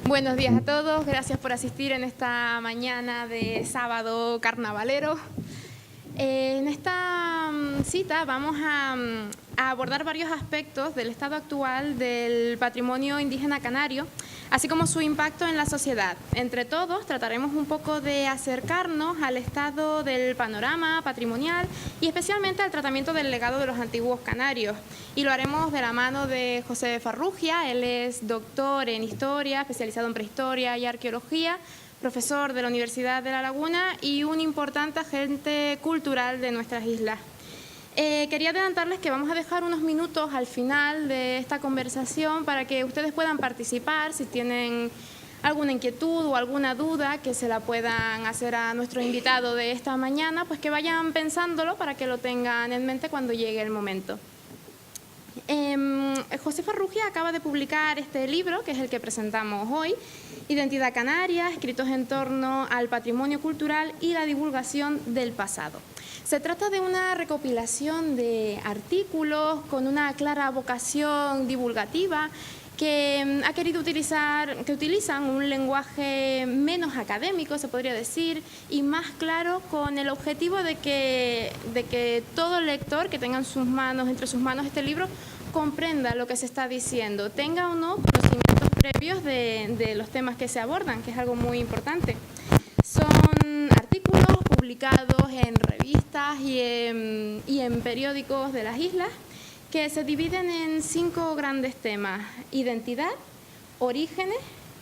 Buenos días a todos, gracias por asistir en esta mañana de sábado carnavalero. En esta cita vamos a abordar varios aspectos del estado actual del patrimonio indígena canario, así como su impacto en la sociedad. Entre todos trataremos un poco de acercarnos al estado del panorama patrimonial y especialmente al tratamiento del legado de los antiguos canarios. Y lo haremos de la mano de José Farrugia. Él es doctor en Historia, especializado en Prehistoria y Arqueología, profesor de la Universidad de La Laguna y un importante agente cultural de nuestras islas. Quería adelantarles que vamos a dejar unos minutos al final de esta conversación para que ustedes puedan participar, si tienen alguna inquietud o alguna duda que se la puedan hacer a nuestro invitado de esta mañana, pues que vayan pensándolo para que lo tengan en mente cuando llegue el momento. José Farrugia acaba de publicar este libro, que es el que presentamos hoy, Identidad Canaria, escritos en torno al patrimonio cultural y la divulgación del pasado. Se trata de una recopilación de artículos con una clara vocación divulgativa que ha querido utilizan un lenguaje menos académico, se podría decir, y más claro, con el objetivo de que todo lector que tenga entre sus manos este libro comprenda lo que se está diciendo, tenga o no conocimientos previos de los temas que se abordan, que es algo muy importante. Son artículos publicados en revistas y en periódicos de las islas que se dividen en 5 grandes temas: identidad, orígenes,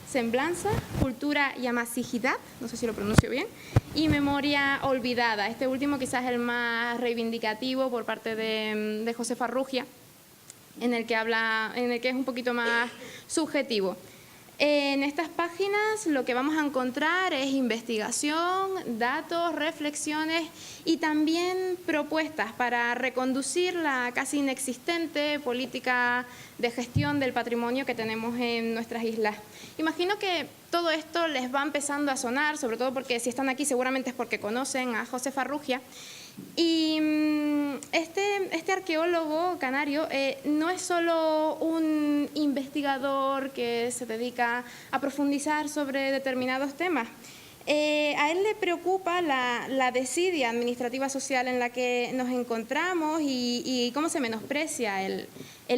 semblanza, cultura y amasijidad, no sé si lo pronuncio bien, y memoria olvidada. Este último quizás es el más reivindicativo por parte de José Farrugia, en el que es un poquito más subjetivo. En estas páginas lo que vamos a encontrar es investigación, datos, reflexiones y también propuestas para reconducir la casi inexistente política de gestión del patrimonio que tenemos en nuestras islas. Imagino que todo esto les va empezando a sonar, sobre todo porque si están aquí seguramente es porque conocen a José Farrugia. Y este arqueólogo canario no es solo un investigador que se dedica a profundizar sobre determinados temas. A él le preocupa la desidia administrativa social en la que nos encontramos y cómo se menosprecia el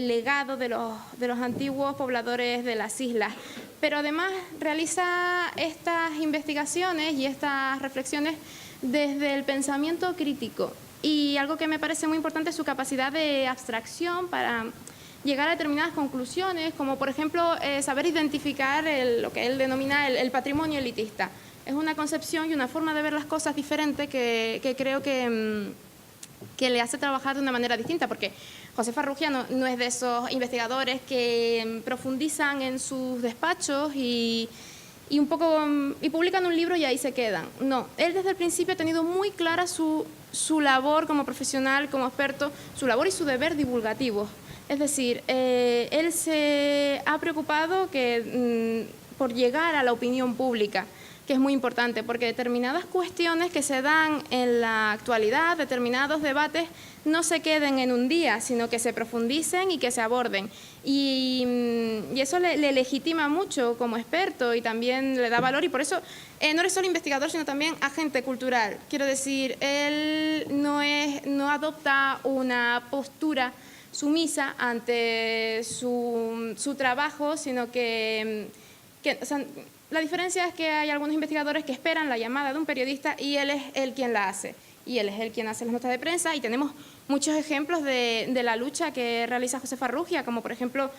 legado de los antiguos pobladores de las islas. Pero además realiza estas investigaciones y estas reflexiones desde el pensamiento crítico, y algo que me parece muy importante es su capacidad de abstracción para llegar a determinadas conclusiones, como por ejemplo saber identificar lo que él denomina el patrimonio elitista. Es una concepción y una forma de ver las cosas diferente que creo que le hace trabajar de una manera distinta, porque José Farrugia no es de esos investigadores que profundizan en sus despachos y publican un libro y ahí se quedan. No, él desde el principio ha tenido muy clara su labor como profesional, como experto, su labor y su deber divulgativo. Es decir, él se ha preocupado por llegar a la opinión pública, que es muy importante, porque determinadas cuestiones que se dan en la actualidad, determinados debates, no se queden en un día, sino que se profundicen y que se aborden. Y eso le legitima mucho como experto y también le da valor, y por eso no eres solo investigador, sino también agente cultural. Quiero decir, él no adopta una postura sumisa ante su trabajo, sino que o sea, la diferencia es que hay algunos investigadores que esperan la llamada de un periodista y él es el quien la hace. Y él es el quien hace las notas de prensa, y tenemos muchos ejemplos de la lucha que realiza José Farrugia, como por ejemplo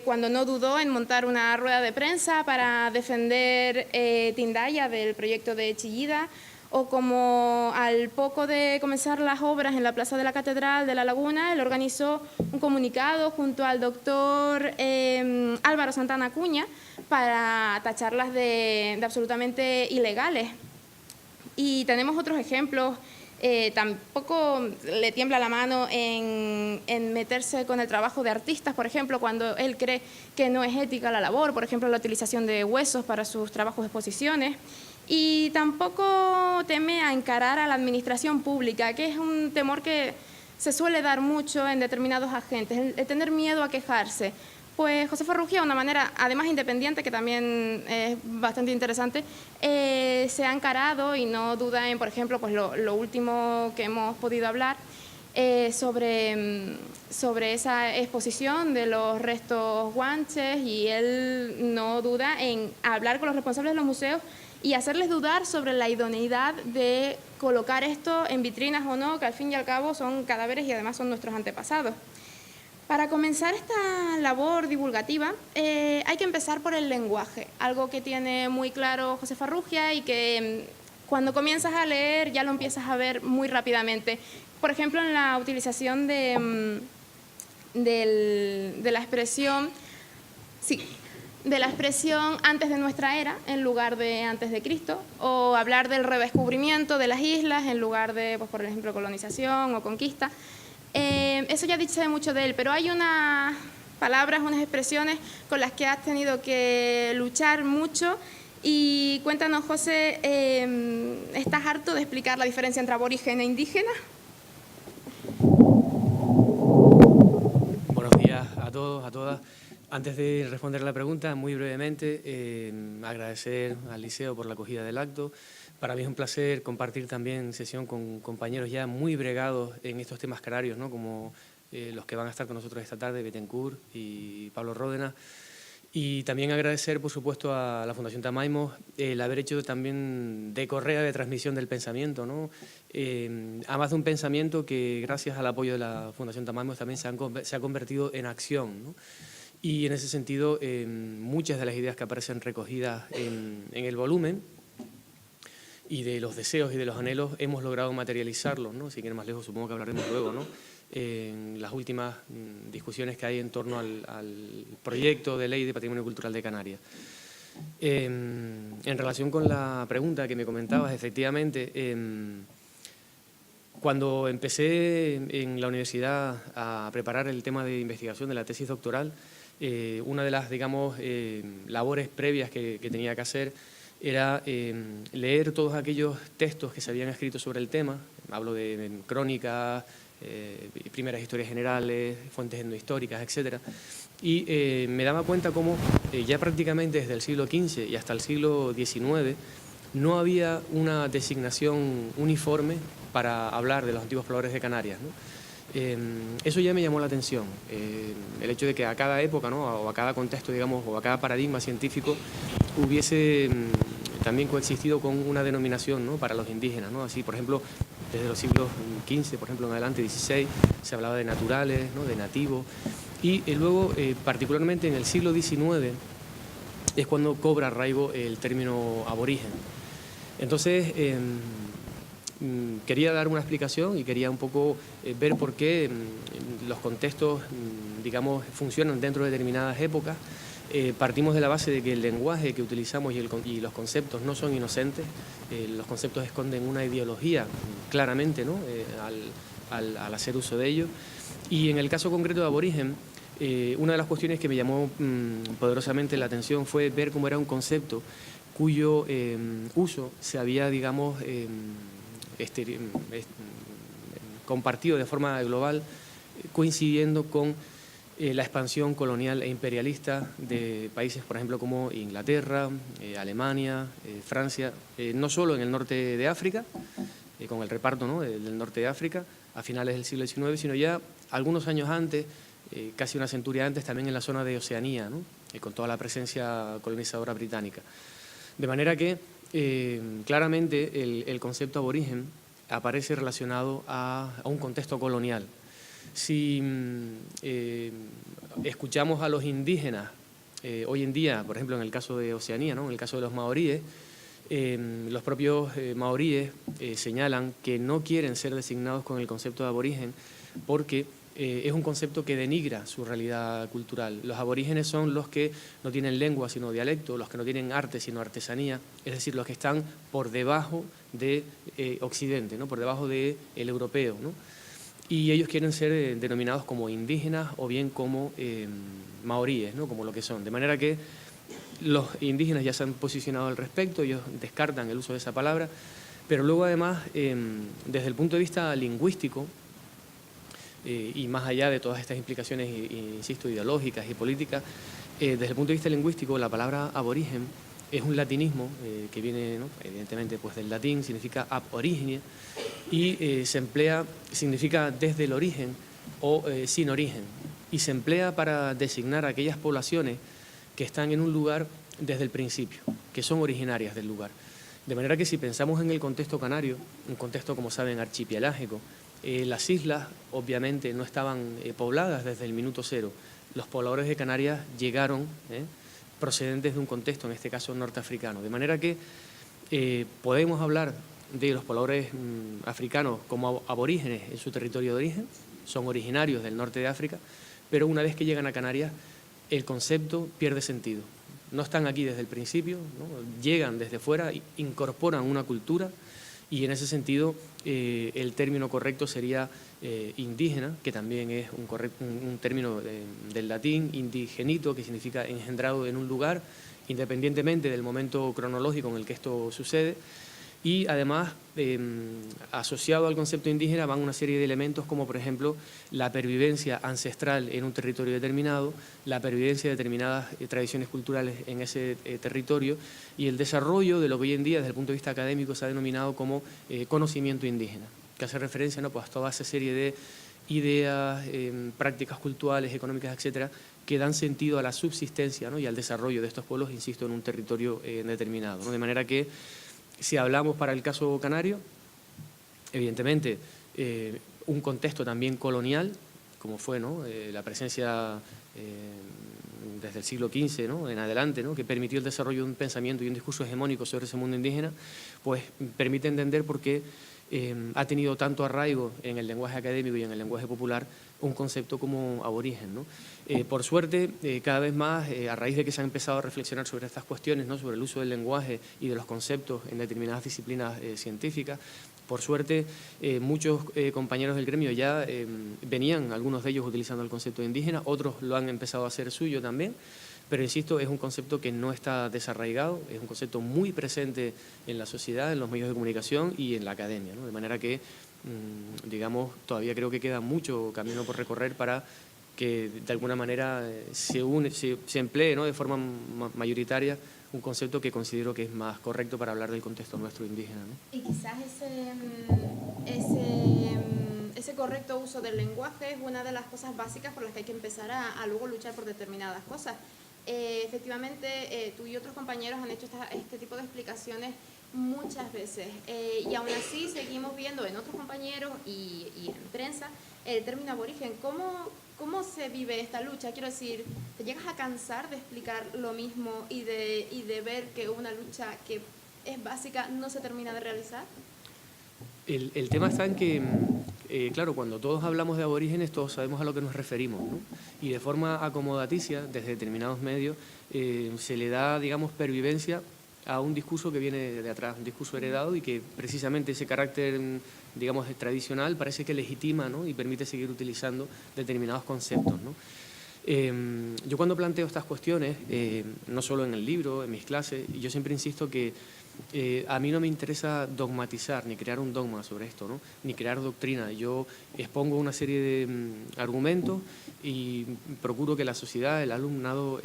cuando no dudó en montar una rueda de prensa para defender Tindaya del proyecto de Chillida, o como al poco de comenzar las obras en la Plaza de la Catedral de La Laguna, él organizó un comunicado junto al doctor Álvaro Santana Acuña para tacharlas de absolutamente ilegales. Y tenemos otros ejemplos. Tampoco le tiembla la mano en meterse con el trabajo de artistas, por ejemplo, cuando él cree que no es ética la labor, por ejemplo, la utilización de huesos para sus trabajos de exposiciones. Y tampoco teme a encarar a la administración pública, que es un temor que se suele dar mucho en determinados agentes, el tener miedo a quejarse, pues José Farrugia, de una manera además independiente, que también es bastante interesante, se ha encarado y no duda en, por ejemplo, pues lo último que hemos podido hablar, sobre esa exposición de los restos guanches, y él no duda en hablar con los responsables de los museos y hacerles dudar sobre la idoneidad de colocar esto en vitrinas o no, que al fin y al cabo son cadáveres y además son nuestros antepasados. Para comenzar esta labor divulgativa hay que empezar por el lenguaje, algo que tiene muy claro José Farrugia y que cuando comienzas a leer ya lo empiezas a ver muy rápidamente. Por ejemplo, en la utilización de la expresión, de la expresión antes de nuestra era en lugar de antes de Cristo, o hablar del redescubrimiento de las islas en lugar de, pues, por ejemplo, colonización o conquista. Eso ya dice mucho de él, pero hay unas palabras, unas expresiones con las que has tenido que luchar mucho. Y cuéntanos, José, ¿estás harto de explicar la diferencia entre aborigen e indígena? Buenos días a todos, a todas. Antes de responder a la pregunta, muy brevemente, agradecer al Liceo por la acogida del acto. Para mí es un placer compartir también sesión con compañeros ya muy bregados en estos temas canarios, ¿no? Como los que van a estar con nosotros esta tarde, Betancourt y Pablo Ródena. Y también agradecer, por supuesto, a la Fundación Tamaimo el haber hecho también de correa de transmisión del pensamiento, ¿no? Además de un pensamiento que, gracias al apoyo de la Fundación Tamaimo, también se ha convertido en acción, ¿no? Y en ese sentido, muchas de las ideas que aparecen recogidas en el volumen y de los deseos y de los anhelos hemos logrado materializarlos, ¿no? Si quieren más lejos, supongo que hablaremos luego, ¿no? En las últimas discusiones que hay en torno al proyecto de ley de patrimonio cultural de Canarias. En relación con la pregunta que me comentabas, efectivamente, cuando empecé en la universidad a preparar el tema de investigación de la tesis doctoral, una de las, digamos, labores previas que tenía que hacer era leer todos aquellos textos que se habían escrito sobre el tema. Hablo de crónicas, primeras historias generales, fuentes etnohistóricas, etc. Y me daba cuenta cómo ya prácticamente desde el siglo XV y hasta el siglo XIX no había una designación uniforme para hablar de los antiguos pobladores de Canarias, ¿no? Eso ya me llamó la atención, el hecho de que a cada época, ¿no? O a cada contexto, digamos, o a cada paradigma científico hubiese también coexistido con una denominación, ¿no? Para los indígenas, ¿no? Así, por ejemplo, desde los siglos XV, por ejemplo, en adelante, XVI, se hablaba de naturales, ¿no? De nativos, y luego, particularmente en el siglo XIX, es cuando cobra arraigo el término aborigen. Entonces, quería dar una explicación y quería un poco ver por qué los contextos, digamos, funcionan dentro de determinadas épocas. Partimos de la base de que el lenguaje que utilizamos y los conceptos no son inocentes. Los conceptos esconden una ideología, claramente, ¿no? Al hacer uso de ellos. Y en el caso concreto de aborigen, una de las cuestiones que me llamó poderosamente la atención fue ver cómo era un concepto cuyo uso se había, digamos, compartido de forma global, coincidiendo con la expansión colonial e imperialista de países, por ejemplo, como Inglaterra, Alemania, Francia, no solo en el norte de África, con el reparto, ¿no? del norte de África, a finales del siglo XIX, sino ya algunos años antes, casi una centuria antes, también en la zona de Oceanía, ¿no? Con toda la presencia colonizadora británica. De manera que, claramente, el concepto aborigen aparece relacionado a un contexto colonial. Si escuchamos a los indígenas hoy en día, por ejemplo, en el caso de Oceanía, ¿no? En el caso de los maoríes, los propios maoríes señalan que no quieren ser designados con el concepto de aborigen porque es un concepto que denigra su realidad cultural. Los aborígenes son los que no tienen lengua sino dialecto, los que no tienen arte sino artesanía, es decir, los que están por debajo de Occidente, ¿no? Por debajo del europeo, ¿no? Y ellos quieren ser denominados como indígenas o bien como maoríes, ¿no? Como lo que son. De manera que los indígenas ya se han posicionado al respecto, ellos descartan el uso de esa palabra, pero luego además, desde el punto de vista lingüístico, y más allá de todas estas implicaciones, insisto, ideológicas y políticas, desde el punto de vista lingüístico, la palabra aborigen es un latinismo que viene, ¿no?, evidentemente, pues, del latín, significa ab origine, y se emplea, significa desde el origen o sin origen, y se emplea para designar aquellas poblaciones que están en un lugar desde el principio, que son originarias del lugar. De manera que si pensamos en el contexto canario, un contexto, como saben, archipelágico, las islas obviamente no estaban pobladas desde el minuto cero. Los pobladores de Canarias llegaron procedentes de un contexto, en este caso norteafricano. De manera que podemos hablar de los pobladores africanos como aborígenes en su territorio de origen, son originarios del norte de África, pero una vez que llegan a Canarias, el concepto pierde sentido. No están aquí desde el principio, ¿no?, llegan desde fuera, incorporan una cultura, y en ese sentido el término correcto sería indígena, que también es un término del latín, indigenito, que significa engendrado en un lugar, independientemente del momento cronológico en el que esto sucede. Y además, asociado al concepto indígena van una serie de elementos como, por ejemplo, la pervivencia ancestral en un territorio determinado, la pervivencia de determinadas tradiciones culturales en ese territorio, y el desarrollo de lo que hoy en día, desde el punto de vista académico, se ha denominado como conocimiento indígena, que hace referencia, ¿no?, pues, a toda esa serie de ideas, prácticas culturales, económicas, etcétera, que dan sentido a la subsistencia, ¿no?, y al desarrollo de estos pueblos, insisto, en un territorio determinado, ¿no? De manera que, si hablamos para el caso canario, evidentemente un contexto también colonial, como fue, ¿no?, la presencia desde el siglo XV, ¿no?, en adelante, ¿no?, que permitió el desarrollo de un pensamiento y un discurso hegemónico sobre ese mundo indígena, pues permite entender por qué ha tenido tanto arraigo en el lenguaje académico y en el lenguaje popular un concepto como aborigen, ¿no? Por suerte, cada vez más, a raíz de que se ha empezado a reflexionar sobre estas cuestiones, ¿no?, sobre el uso del lenguaje y de los conceptos en determinadas disciplinas científicas, por suerte, muchos compañeros del gremio ya venían, algunos de ellos utilizando el concepto de indígena, otros lo han empezado a hacer suyo también, pero insisto, es un concepto que no está desarraigado, es un concepto muy presente en la sociedad, en los medios de comunicación y en la academia, ¿no? De manera que, digamos, todavía creo que queda mucho camino por recorrer para que de alguna manera se emplee, ¿no?, de forma mayoritaria un concepto que considero que es más correcto para hablar del contexto nuestro indígena, ¿no? Y quizás ese correcto uso del lenguaje es una de las cosas básicas por las que hay que empezar a luego luchar por determinadas cosas. Efectivamente, tú y otros compañeros han hecho este tipo de explicaciones muchas veces, y aún así seguimos viendo en otros compañeros y en prensa el término aborigen. ¿Cómo se vive esta lucha? Quiero decir, ¿te llegas a cansar de explicar lo mismo y de ver que una lucha que es básica no se termina de realizar? El tema está en que, claro, cuando todos hablamos de aborígenes, todos sabemos a lo que nos referimos, ¿no? Y de forma acomodaticia, desde determinados medios, se le da, digamos, pervivencia a un discurso que viene de atrás, un discurso heredado, y que precisamente ese carácter, digamos, tradicional parece que legitima, ¿no?, y permite seguir utilizando determinados conceptos, ¿no? Yo cuando planteo estas cuestiones, no solo en el libro, en mis clases, yo siempre insisto que a mí no me interesa dogmatizar ni crear un dogma sobre esto, ¿no?, ni crear doctrina. Yo expongo una serie de argumentos y procuro que la sociedad, el alumnado,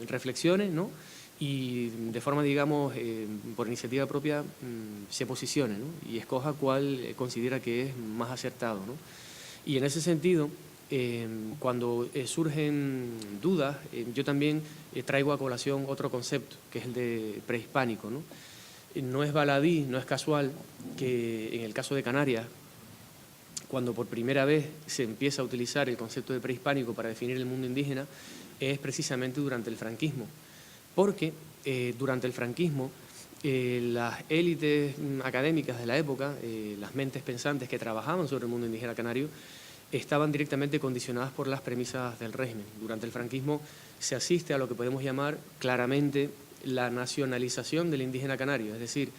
reflexione, ¿no?, y de forma, digamos, por iniciativa propia, se posicione, ¿no?, y escoja cuál considera que es más acertado, ¿no? Y en ese sentido, cuando surgen dudas, yo también traigo a colación otro concepto, que es el de prehispánico, ¿no? No es baladí, no es casual que en el caso de Canarias, cuando por primera vez se empieza a utilizar el concepto de prehispánico para definir el mundo indígena, es precisamente durante el franquismo, porque durante el franquismo las élites académicas de la época, las mentes pensantes que trabajaban sobre el mundo indígena canario, estaban directamente condicionadas por las premisas del régimen. Durante el franquismo se asiste a lo que podemos llamar claramente la nacionalización del indígena canario, es decir,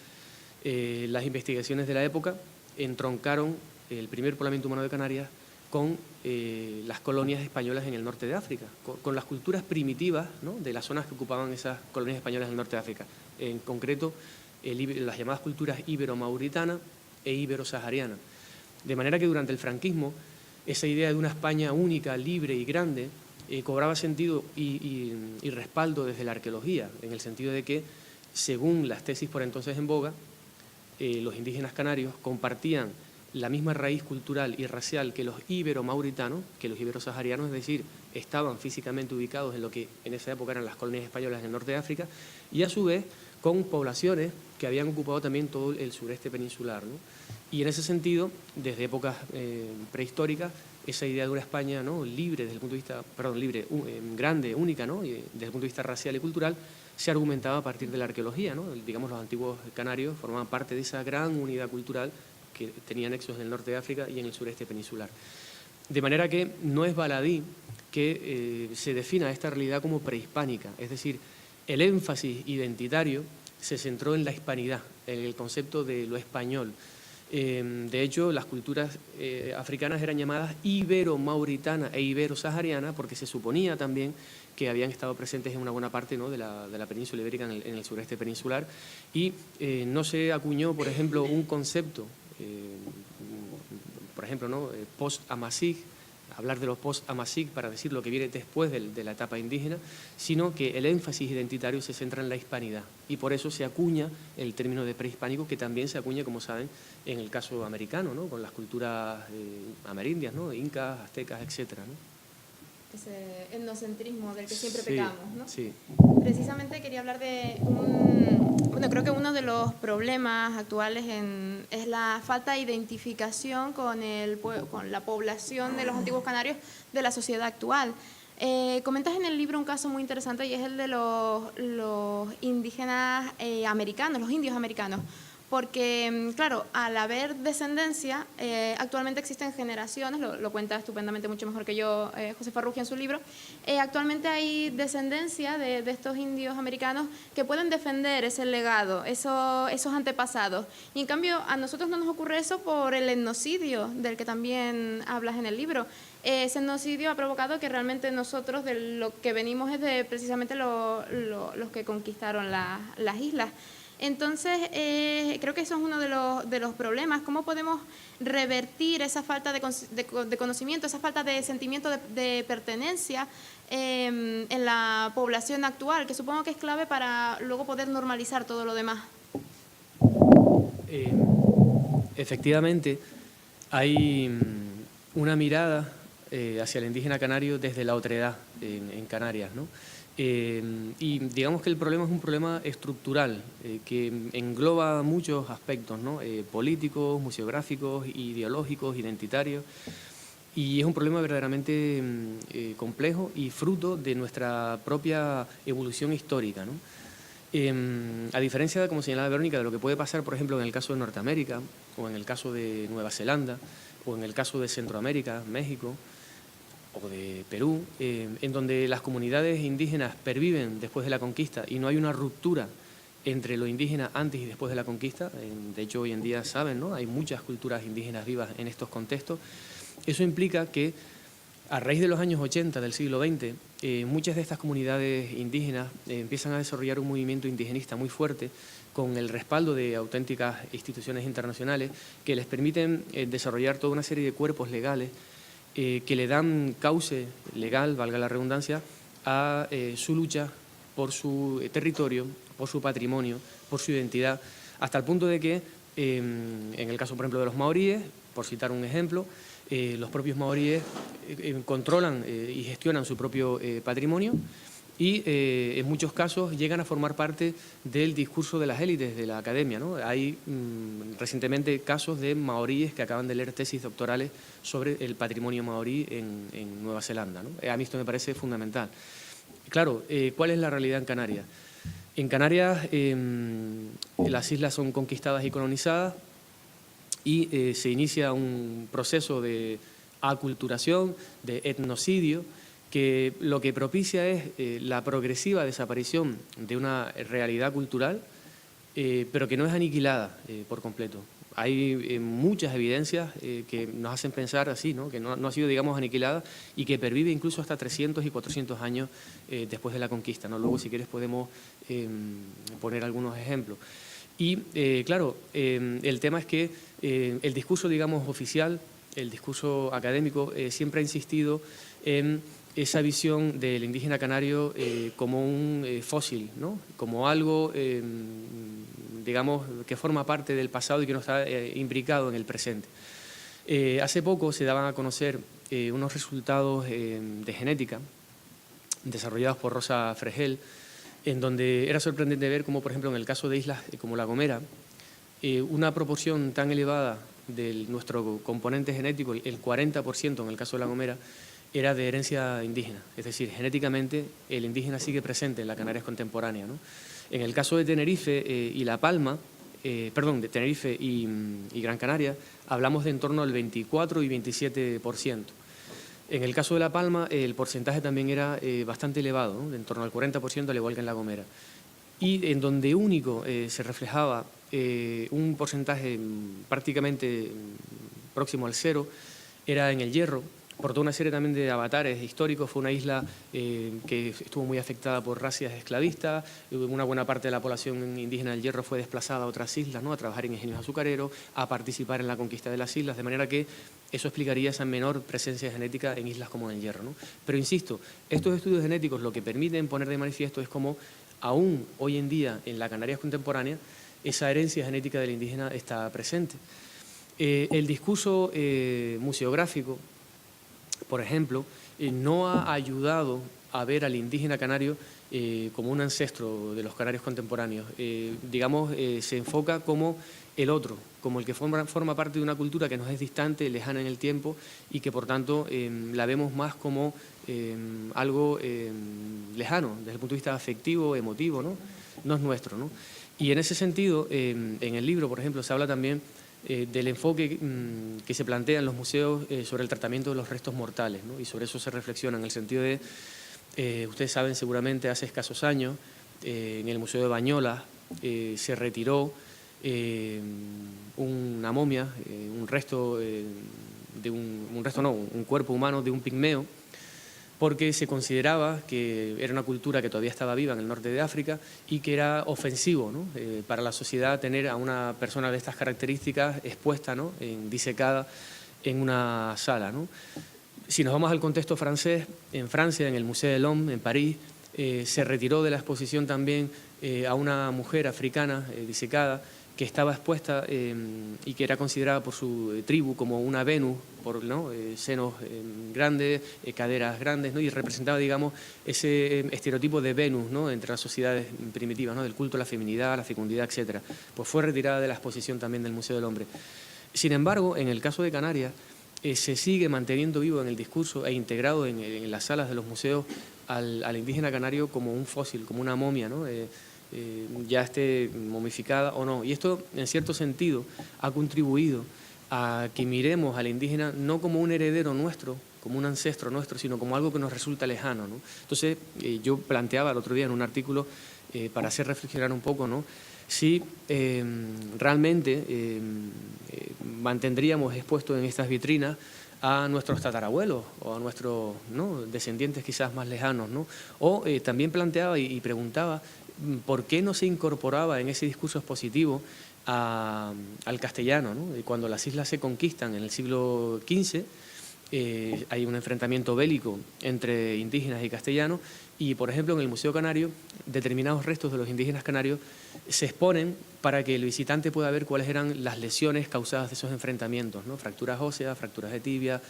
las investigaciones de la época entroncaron el primer poblamiento humano de Canarias con las colonias españolas en el norte de África, con las culturas primitivas, ¿no?, de las zonas que ocupaban esas colonias españolas en el norte de África, en concreto las llamadas culturas ibero-mauritana e ibero-sahariana. De manera que durante el franquismo esa idea de una España única, libre y grande, cobraba sentido y respaldo desde la arqueología, en el sentido de que, según las tesis por entonces en boga, los indígenas canarios compartían la misma raíz cultural y racial que los ibero-mauritanos, que los ibero-saharianos, es decir, estaban físicamente ubicados en lo que en esa época eran las colonias españolas en el norte de África, y a su vez con poblaciones que habían ocupado también todo el sureste peninsular, ¿no? Y en ese sentido, desde épocas prehistóricas, esa idea de una España, ¿no?, libre desde el punto de vista, perdón, libre, grande, única, ¿no?, y desde el punto de vista racial y cultural, se argumentaba a partir de la arqueología, ¿no? Digamos, los antiguos canarios formaban parte de esa gran unidad cultural que tenía nexos en el norte de África y en el sureste peninsular. De manera que no es baladí que se defina esta realidad como prehispánica, es decir, el énfasis identitario se centró en la hispanidad, en el concepto de lo español. De hecho, las culturas africanas eran llamadas ibero-mauritana e ibero-sahariana porque se suponía también que habían estado presentes en una buena parte, ¿no?, de la península ibérica en el sureste peninsular, y no se acuñó, por ejemplo, un concepto, por ejemplo, ¿no?, post-Amasig, hablar de los post-Amasig para decir lo que viene después de la etapa indígena, sino que el énfasis identitario se centra en la hispanidad y por eso se acuña el término de prehispánico, que también se acuña, como saben, en el caso americano, ¿no?, con las culturas amerindias, ¿no?, incas, aztecas, etcétera, ¿no? Ese etnocentrismo del que siempre Sí, pecamos, ¿no? Sí. Precisamente quería hablar de bueno, creo que uno de los problemas actuales es la falta de identificación con la población de los antiguos canarios de la sociedad actual. Comentas en el libro un caso muy interesante y es el de los indígenas americanos, los indios americanos. Porque, claro, al haber descendencia, actualmente existen generaciones, lo cuenta estupendamente mucho mejor que yo José Farrugia en su libro, actualmente hay descendencia de estos indios americanos que pueden defender ese legado, esos antepasados. Y en cambio, a nosotros no nos ocurre eso por el etnocidio, del que también hablas en el libro. Ese etnocidio ha provocado que realmente nosotros, de lo que venimos es de precisamente los que conquistaron las islas. Entonces, creo que eso es uno de los problemas. ¿Cómo podemos revertir esa falta de conocimiento, esa falta de sentimiento de pertenencia en la población actual, que supongo que es clave para luego poder normalizar todo lo demás? Efectivamente, hay una mirada hacia el indígena canario desde la otredad en Canarias, ¿no? Y digamos que el problema es un problema estructural que engloba muchos aspectos, ¿no?, políticos, museográficos, ideológicos, identitarios, y es un problema verdaderamente complejo y fruto de nuestra propia evolución histórica, ¿no? A diferencia, como señalaba Verónica, de lo que puede pasar, por ejemplo, en el caso de Norteamérica, o en el caso de Nueva Zelanda, o en el caso de Centroamérica, México, o de Perú, en donde las comunidades indígenas perviven después de la conquista y no hay una ruptura entre lo indígena antes y después de la conquista. De hecho, hoy en día saben, ¿no?, hay muchas culturas indígenas vivas en estos contextos. Eso implica que, a raíz de los años 80 del siglo XX, muchas de estas comunidades indígenas empiezan a desarrollar un movimiento indigenista muy fuerte, con el respaldo de auténticas instituciones internacionales que les permiten desarrollar toda una serie de cuerpos legales que le dan cauce legal, valga la redundancia, a su lucha por su territorio, por su patrimonio, por su identidad, hasta el punto de que, en el caso, por ejemplo, de los maoríes, por citar un ejemplo, los propios maoríes controlan y gestionan su propio patrimonio y en muchos casos llegan a formar parte del discurso de las élites de la academia, ¿no? Hay recientemente casos de maoríes que acaban de leer tesis doctorales sobre el patrimonio maorí en Nueva Zelanda, ¿no? A mí esto me parece fundamental. Claro, ¿cuál es la realidad en Canarias? En Canarias las islas son conquistadas y colonizadas y se inicia un proceso de aculturación, de etnocidio, que lo que propicia es la progresiva desaparición de una realidad cultural, pero que no es aniquilada por completo. Hay muchas evidencias que nos hacen pensar así, ¿no?, que no ha sido, digamos, aniquilada y que pervive incluso hasta 300 y 400 años después de la conquista, ¿no? Luego, si quieres, podemos poner algunos ejemplos. Y, claro, el tema es que el discurso, digamos, oficial, el discurso académico, siempre ha insistido en esa visión del indígena canario como un fósil, ¿no? Como algo, digamos, que forma parte del pasado y que no está imbricado en el presente. Hace poco se daban a conocer unos resultados de genética desarrollados por Rosa Fregel, en donde era sorprendente ver cómo, por ejemplo, en el caso de islas como La Gomera, una proporción tan elevada de nuestro componente genético, el 40% en el caso de La Gomera, era de herencia indígena. Es decir, genéticamente el indígena sigue presente en la Canarias contemporánea, ¿no? En el caso de Tenerife y La Palma, de Tenerife y Gran Canaria, hablamos de en torno al 24 y 27%. En el caso de La Palma, el porcentaje también era bastante elevado, ¿no? De en torno al 40%, al igual que en La Gomera. Y en donde único se reflejaba un porcentaje prácticamente próximo al cero, era en El Hierro, por toda una serie también de avatares históricos. Fue una isla que estuvo muy afectada por racias esclavistas. Una buena parte de la población indígena del Hierro fue desplazada a otras islas, ¿no? A trabajar en ingenios azucareros, a participar en la conquista de las islas, de manera que eso explicaría esa menor presencia genética en islas como en el Hierro, ¿no? Pero insisto, estos estudios genéticos lo que permiten poner de manifiesto es cómo aún hoy en día en la Canarias contemporánea esa herencia genética del indígena está presente. El discurso museográfico, por ejemplo, no ha ayudado a ver al indígena canario como un ancestro de los canarios contemporáneos. Digamos, se enfoca como el otro, como el que forma parte de una cultura que nos es distante, lejana en el tiempo y que, por tanto, la vemos más como algo lejano, desde el punto de vista afectivo, emotivo, ¿no? No es nuestro, ¿no? Y en ese sentido, en el libro, por ejemplo, se habla también del enfoque que se plantea en los museos sobre el tratamiento de los restos mortales, ¿no? Y sobre eso se reflexiona en el sentido de, ustedes saben seguramente, hace escasos años, en el Museo de Bañolas se retiró una momia, un cuerpo humano de un pigmeo, porque se consideraba que era una cultura que todavía estaba viva en el norte de África y que era ofensivo, ¿no? Para la sociedad tener a una persona de estas características expuesta, ¿no? Disecada en una sala, ¿no? Si nos vamos al contexto francés, en Francia, en el Musée de l'Homme, en París, se retiró de la exposición también a una mujer africana disecada que estaba expuesta y que era considerada por su tribu como una Venus, por, ¿no? Senos grandes, caderas grandes, ¿no? Y representaba, digamos, ese estereotipo de Venus, ¿no? Entre las sociedades primitivas, ¿no? Del culto a la feminidad, la fecundidad, etcétera. Pues fue retirada de la exposición también del Museo del Hombre. Sin embargo, en el caso de Canarias, se sigue manteniendo vivo en el discurso e integrado en las salas de los museos al indígena canario como un fósil, como una momia, ¿no? Ya esté momificada o no. Y esto, en cierto sentido, ha contribuido a que miremos al indígena no como un heredero nuestro, como un ancestro nuestro, sino como algo que nos resulta lejano, ¿no? Entonces, yo planteaba el otro día en un artículo, para hacer reflexionar un poco, ¿no? Si realmente mantendríamos expuestos en estas vitrinas a nuestros tatarabuelos o a nuestros, ¿no? Descendientes quizás más lejanos, ¿no? O también planteaba y preguntaba por qué no se incorporaba en ese discurso expositivo al castellano, ¿no? Y cuando las islas se conquistan en el siglo XV, hay un enfrentamiento bélico entre indígenas y castellanos y, por ejemplo, en el Museo Canario, determinados restos de los indígenas canarios se exponen para que el visitante pueda ver cuáles eran las lesiones causadas de esos enfrentamientos, ¿no? Fracturas óseas, fracturas de tibia,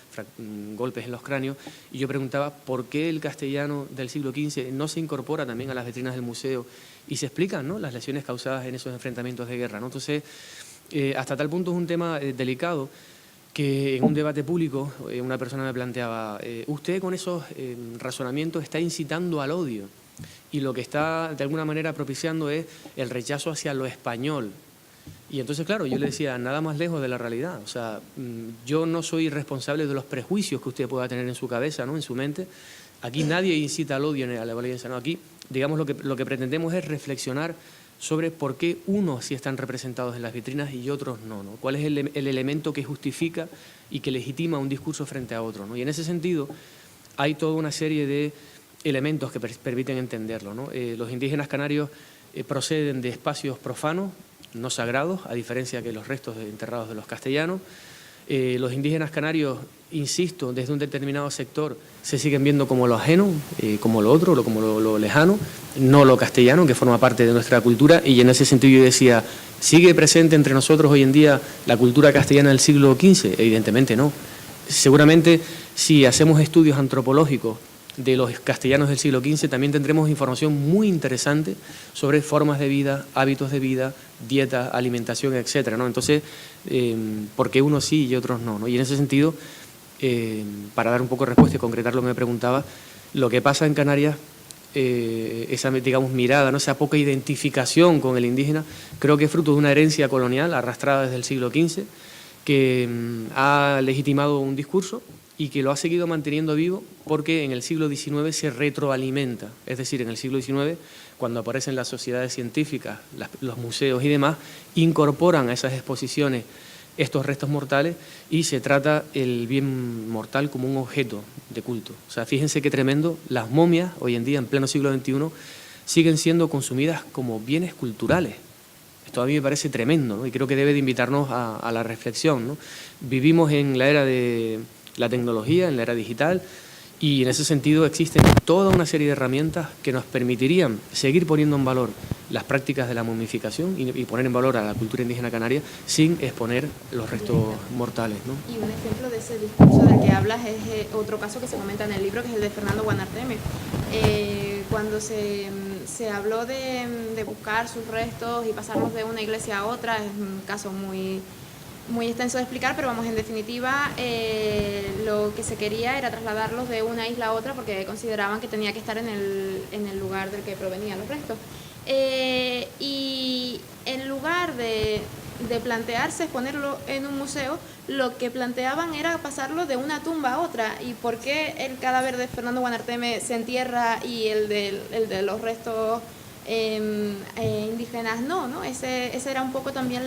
golpes en los cráneos. Y yo preguntaba por qué el castellano del siglo XV no se incorpora también a las vitrinas del museo y se explican, ¿no? Las lesiones causadas en esos enfrentamientos de guerra, ¿no? Entonces, hasta tal punto es un tema delicado que en un debate público una persona me planteaba, usted con esos razonamientos está incitando al odio y lo que está de alguna manera propiciando es el rechazo hacia lo español. Y entonces, claro, yo le decía, nada más lejos de la realidad. O sea, yo no soy responsable de los prejuicios que usted pueda tener en su cabeza, ¿no? En su mente. Aquí nadie incita al odio ni a la violencia, ¿no? Aquí, digamos, lo que pretendemos es reflexionar sobre por qué unos sí están representados en las vitrinas y otros no, ¿no? ¿Cuál es el elemento que justifica y que legitima un discurso frente a otro, ¿no? Y en ese sentido hay toda una serie de elementos que permiten entenderlo, ¿no? Los indígenas canarios proceden de espacios profanos, no sagrados, a diferencia que los restos enterrados de los castellanos. Los indígenas canarios, insisto, desde un determinado sector se siguen viendo como lo ajeno, como lo otro, como lo lejano, no lo castellano, que forma parte de nuestra cultura, y en ese sentido yo decía, ¿sigue presente entre nosotros hoy en día la cultura castellana del siglo XV? Evidentemente no. Seguramente si hacemos estudios antropológicos de los castellanos del siglo XV también tendremos información muy interesante sobre formas de vida, hábitos de vida, dieta, alimentación, etcétera, ¿no? Entonces, ¿por qué unos sí y otros no, ¿no? Y en ese sentido, para dar un poco de respuesta y concretar lo que me preguntaba, lo que pasa en Canarias, esa, digamos, mirada, ¿no?, esa poca identificación con el indígena, creo que es fruto de una herencia colonial arrastrada desde el siglo XV, que ha legitimado un discurso y que lo ha seguido manteniendo vivo porque en el siglo XIX se retroalimenta. Es decir, en el siglo XIX, cuando aparecen las sociedades científicas, los museos y demás, incorporan a esas exposiciones estos restos mortales y se trata el bien mortal como un objeto de culto. O sea, fíjense qué tremendo, las momias hoy en día, en pleno siglo XXI, siguen siendo consumidas como bienes culturales. Esto a mí me parece tremendo, ¿no? Y creo que debe de invitarnos a la reflexión, ¿no? Vivimos en la era de la tecnología, en la era digital, y en ese sentido existen toda una serie de herramientas que nos permitirían seguir poniendo en valor las prácticas de la momificación y poner en valor a la cultura indígena canaria sin exponer los restos mortales, ¿no? Y un ejemplo de ese discurso del que hablas es otro caso que se comenta en el libro, que es el de Fernando Guanarteme. Cuando se habló de buscar sus restos y pasarlos de una iglesia a otra, es un caso muy extenso de explicar, pero vamos, en definitiva, lo que se quería era trasladarlos de una isla a otra porque consideraban que tenía que estar en el lugar del que provenían los restos. Y en lugar de plantearse exponerlo en un museo, lo que planteaban era pasarlo de una tumba a otra. ¿Y por qué el cadáver de Fernando Guanarteme se entierra y el de los restos indígenas no? Ese era un poco también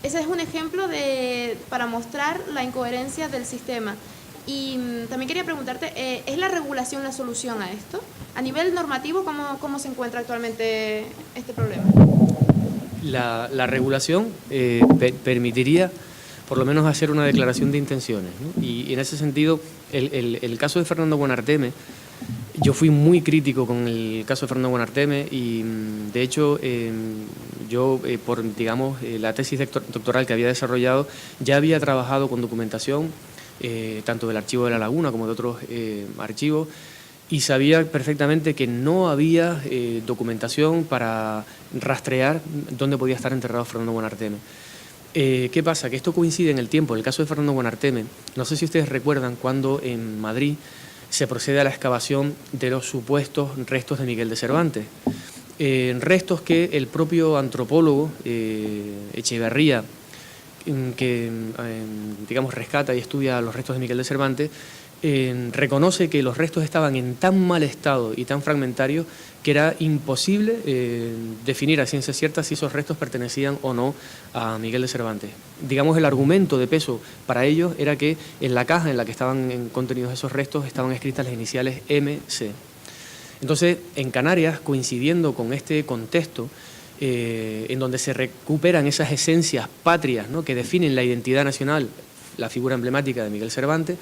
ese es un ejemplo para mostrar la incoherencia del sistema. Y también quería preguntarte, ¿es la regulación la solución a esto? A nivel normativo, ¿cómo se encuentra actualmente este problema? La regulación permitiría por lo menos hacer una declaración de intenciones, ¿no? Y en ese sentido, el caso de Fernando Guanarteme, yo fui muy crítico con el caso de Fernando Guanarteme y, de hecho, yo, por, digamos, la tesis doctoral que había desarrollado, ya había trabajado con documentación, tanto del Archivo de la Laguna como de otros archivos, y sabía perfectamente que no había documentación para rastrear dónde podía estar enterrado Fernando Guanarteme. ¿Qué pasa? Que esto coincide en el tiempo. El caso de Fernando Guanarteme, no sé si ustedes recuerdan cuando en Madrid se procede a la excavación de los supuestos restos de Miguel de Cervantes. Restos que el propio antropólogo Echeverría, que digamos rescata y estudia los restos de Miguel de Cervantes, reconoce que los restos estaban en tan mal estado y tan fragmentarios que era imposible definir a ciencia cierta si esos restos pertenecían o no a Miguel de Cervantes. Digamos, el argumento de peso para ellos era que en la caja en la que estaban contenidos esos restos estaban escritas las iniciales MC. Entonces, en Canarias, coincidiendo con este contexto, en donde se recuperan esas esencias patrias, ¿no?, que definen la identidad nacional, la figura emblemática de Miguel Cervantes,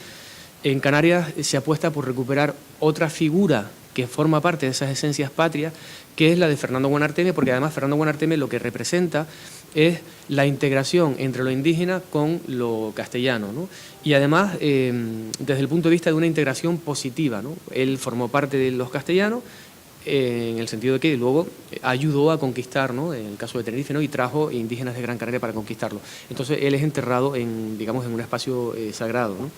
en Canarias se apuesta por recuperar otra figura que forma parte de esas esencias patrias, que es la de Fernando Guanarteme, porque además Fernando Guanarteme lo que representa es la integración entre lo indígena con lo castellano, ¿no? Y además, desde el punto de vista de una integración positiva, ¿no? Él formó parte de los castellanos, en el sentido de que luego ayudó a conquistar, ¿no?, en el caso de Tenerife, ¿no?, y trajo indígenas de Gran Canaria para conquistarlo. Entonces él es enterrado digamos, en un espacio sagrado, ¿no?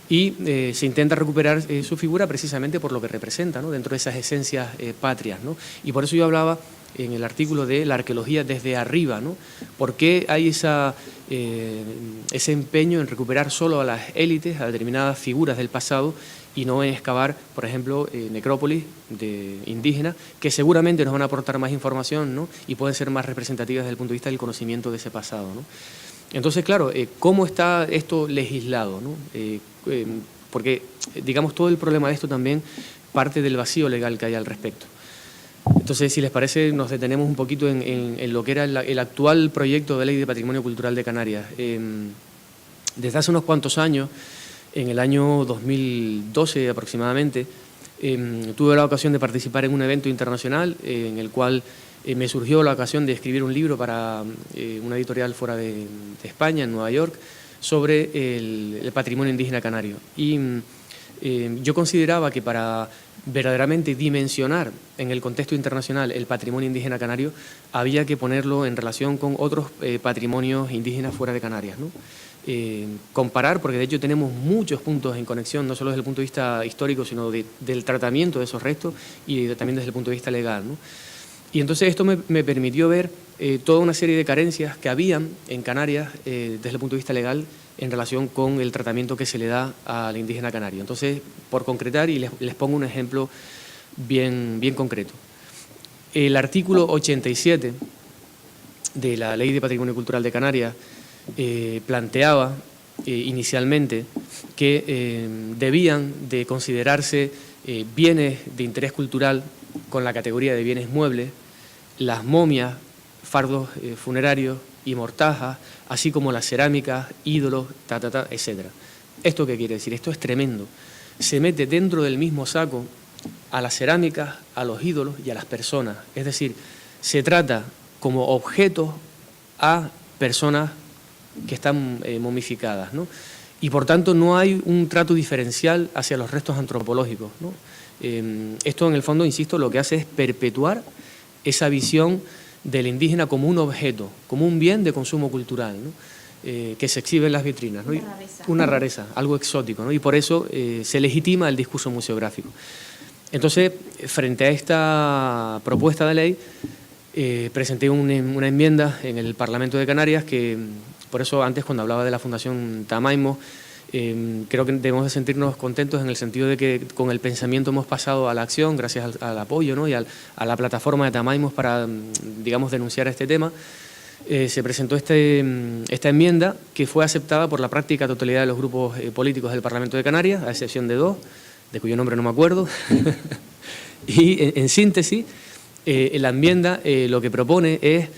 Y se intenta recuperar su figura precisamente por lo que representa, ¿no?, dentro de esas esencias patrias, ¿no? Y por eso yo hablaba en el artículo de la arqueología desde arriba, ¿no? ¿Por qué hay ese empeño en recuperar solo a las élites, a determinadas figuras del pasado, y no en excavar, por ejemplo, necrópolis de indígenas, que seguramente nos van a aportar más información, ¿no?, y pueden ser más representativas desde el punto de vista del conocimiento de ese pasado, ¿no? Entonces, claro, ¿cómo está esto legislado, ¿no? Porque, digamos, todo el problema de esto también parte del vacío legal que hay al respecto. Entonces, si les parece, nos detenemos un poquito en lo que era el actual proyecto de ley de patrimonio cultural de Canarias. Desde hace unos cuantos años, en el año 2012 aproximadamente, tuve la ocasión de participar en un evento internacional en el cual me surgió la ocasión de escribir un libro para una editorial fuera de España, en Nueva York, sobre el patrimonio indígena canario. Y yo consideraba que para verdaderamente dimensionar en el contexto internacional el patrimonio indígena canario, había que ponerlo en relación con otros patrimonios indígenas fuera de Canarias, ¿no? Comparar, porque de hecho tenemos muchos puntos en conexión, no solo desde el punto de vista histórico, sino del tratamiento de esos restos y también desde el punto de vista legal, ¿no? Y entonces esto me permitió ver toda una serie de carencias que habían en Canarias desde el punto de vista legal en relación con el tratamiento que se le da al indígena canario. Entonces, por concretar, y les pongo un ejemplo bien concreto. El artículo 87 de la Ley de Patrimonio Cultural de Canarias planteaba inicialmente que debían de considerarse bienes de interés cultural con la categoría de bienes muebles, las momias, fardos funerarios y mortajas, así como las cerámicas, ídolos, etc. ¿Esto qué quiere decir? Esto es tremendo. Se mete dentro del mismo saco a las cerámicas, a los ídolos y a las personas. Es decir, se trata como objetos a personas que están momificadas, ¿no? Y por tanto no hay un trato diferencial hacia los restos antropológicos, ¿no? Esto en el fondo, insisto, lo que hace es perpetuar esa visión del indígena como un objeto, como un bien de consumo cultural, ¿no? Que se exhibe en las vitrinas, ¿no? Una rareza, algo exótico, ¿no? Y por eso se legitima el discurso museográfico. Entonces, frente a esta propuesta de ley, presenté una enmienda en el Parlamento de Canarias que, por eso antes cuando hablaba de la Fundación Tamaimo, creo que debemos de sentirnos contentos en el sentido de que con el pensamiento hemos pasado a la acción gracias al apoyo, ¿no? Y a la plataforma de Tamaimos para, digamos, denunciar este tema. Se presentó esta enmienda que fue aceptada por la práctica totalidad de los grupos políticos del Parlamento de Canarias, a excepción de 2, de cuyo nombre no me acuerdo. Y en síntesis, la enmienda lo que propone es,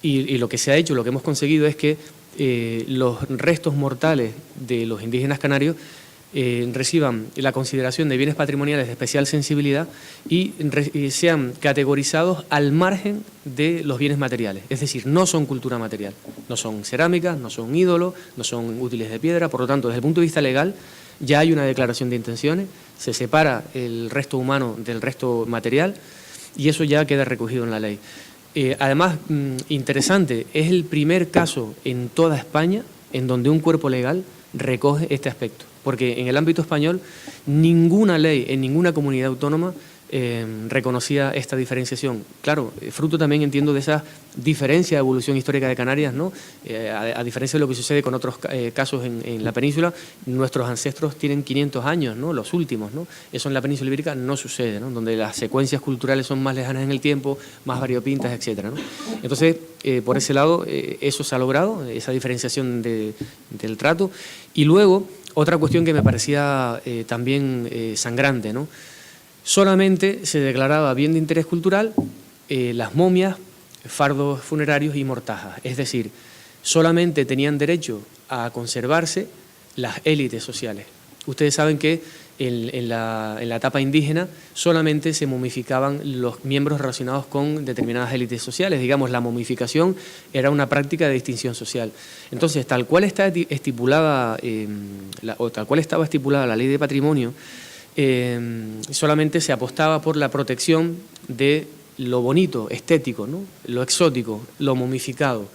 y lo que se ha hecho, lo que hemos conseguido es que los restos mortales de los indígenas canarios reciban la consideración de bienes patrimoniales de especial sensibilidad y sean categorizados al margen de los bienes materiales. Es decir, no son cultura material, no son cerámicas, no son ídolos, no son útiles de piedra. Por lo tanto, desde el punto de vista legal ya hay una declaración de intenciones, se separa el resto humano del resto material y eso ya queda recogido en la ley. Además, interesante, es el primer caso en toda España en donde un cuerpo legal recoge este aspecto, porque en el ámbito español ninguna ley en ninguna comunidad autónoma reconocía esta diferenciación. Claro, fruto también, entiendo, de esa diferencia de evolución histórica de Canarias, ¿no? A diferencia de lo que sucede con otros casos en la península, nuestros ancestros tienen 500 años, ¿no? Los últimos, ¿no? Eso en la península ibérica no sucede, ¿no? Donde las secuencias culturales son más lejanas en el tiempo, más variopintas, etcétera, ¿no? Entonces, por ese lado, eso se ha logrado, esa diferenciación del trato. Y luego, otra cuestión que me parecía también sangrante, ¿no? Solamente se declaraba bien de interés cultural las momias, fardos funerarios y mortajas. Es decir, solamente tenían derecho a conservarse las élites sociales. Ustedes saben que en la etapa indígena solamente se momificaban los miembros relacionados con determinadas élites sociales. Digamos, la momificación era una práctica de distinción social. Entonces, tal cual está estipulada, tal cual estaba estipulada la ley de patrimonio, solamente se apostaba por la protección de lo bonito, estético, ¿no? Lo exótico, lo momificado.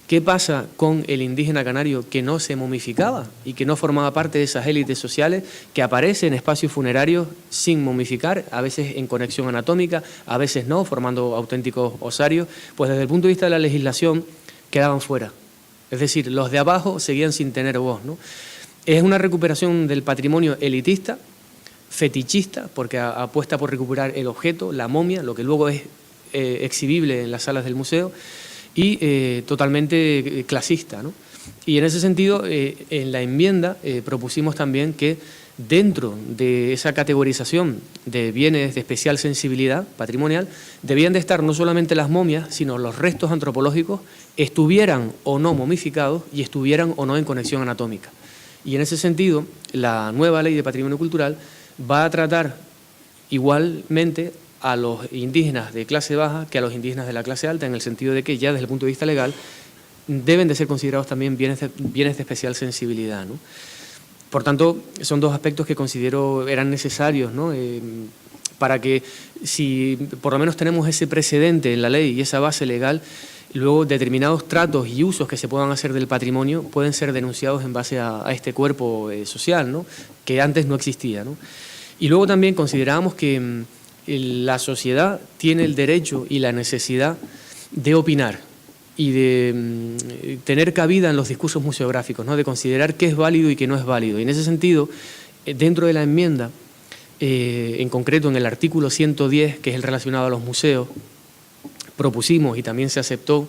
¿Qué pasa con el indígena canario que no se momificaba y que no formaba parte de esas élites sociales, que aparece en espacios funerarios sin momificar, a veces en conexión anatómica, a veces no, formando auténticos osarios? Pues desde el punto de vista de la legislación quedaban fuera. Es decir, los de abajo seguían sin tener voz, ¿no? Es una recuperación del patrimonio elitista, fetichista, porque apuesta por recuperar el objeto, la momia, lo que luego es exhibible en las salas del museo, y totalmente clasista, ¿no? Y en ese sentido, en la enmienda propusimos también que dentro de esa categorización de bienes de especial sensibilidad patrimonial, debían de estar no solamente las momias, sino los restos antropológicos, estuvieran o no momificados y estuvieran o no en conexión anatómica. Y en ese sentido, la nueva Ley de Patrimonio Cultural va a tratar igualmente a los indígenas de clase baja que a los indígenas de la clase alta, en el sentido de que ya desde el punto de vista legal deben de ser considerados también bienes de especial sensibilidad, ¿no? Por tanto, son dos aspectos que considero eran necesarios, ¿no? Para que, si por lo menos tenemos ese precedente en la ley y esa base legal, luego determinados tratos y usos que se puedan hacer del patrimonio pueden ser denunciados en base a este cuerpo social, ¿no? Que antes no existía, ¿no? Y luego también considerábamos que la sociedad tiene el derecho y la necesidad de opinar y de tener cabida en los discursos museográficos, ¿no? De considerar qué es válido y qué no es válido. Y en ese sentido, dentro de la enmienda, en concreto en el artículo 110, que es el relacionado a los museos, propusimos y también se aceptó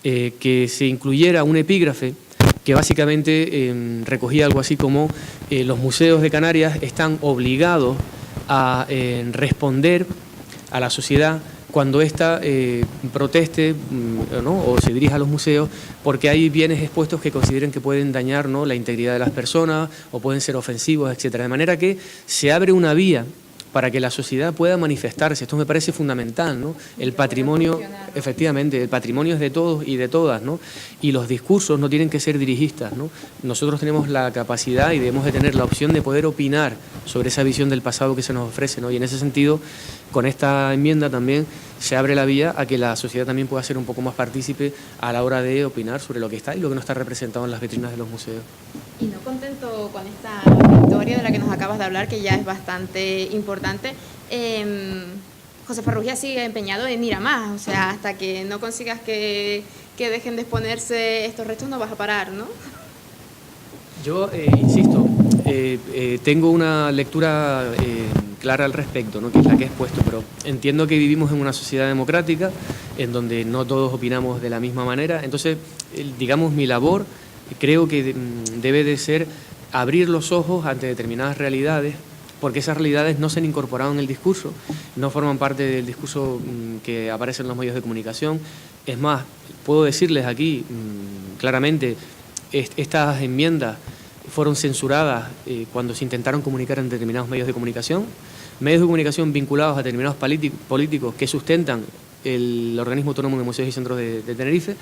que se incluyera un epígrafe que básicamente recogía algo así como los museos de Canarias están obligados a responder a la sociedad cuando ésta proteste, ¿no? O se dirija a los museos porque hay bienes expuestos que consideren que pueden dañar, ¿no? La integridad de las personas o pueden ser ofensivos, etcétera. De manera que se abre una vía para que la sociedad pueda manifestarse. Esto me parece fundamental, ¿no? El patrimonio, efectivamente, el patrimonio es de todos y de todas, ¿no? Y los discursos no tienen que ser dirigistas, ¿no? Nosotros tenemos la capacidad y debemos de tener la opción de poder opinar sobre esa visión del pasado que se nos ofrece, ¿no? Y en ese sentido, con esta enmienda también se abre la vía a que la sociedad también pueda ser un poco más partícipe a la hora de opinar sobre lo que está y lo que no está representado en las vitrinas de los museos. Y no contento con esta victoria de la que nos acabas de hablar, que ya es bastante importante, José Farrugia sigue empeñado en ir a más, o sea, hasta que no consigas que dejen de exponerse estos restos no vas a parar, ¿no? Yo insisto, tengo una lectura clara al respecto, ¿no? Que es la que he expuesto, pero entiendo que vivimos en una sociedad democrática en donde no todos opinamos de la misma manera, entonces, digamos, mi labor creo que debe de ser abrir los ojos ante determinadas realidades, porque esas realidades no se han incorporado en el discurso, no forman parte del discurso que aparece en los medios de comunicación. Es más, puedo decirles aquí claramente, estas enmiendas fueron censuradas cuando se intentaron comunicar en determinados medios de comunicación vinculados a determinados políticos que sustentan el Organismo Autónomo de Museos y Centros de Tenerife,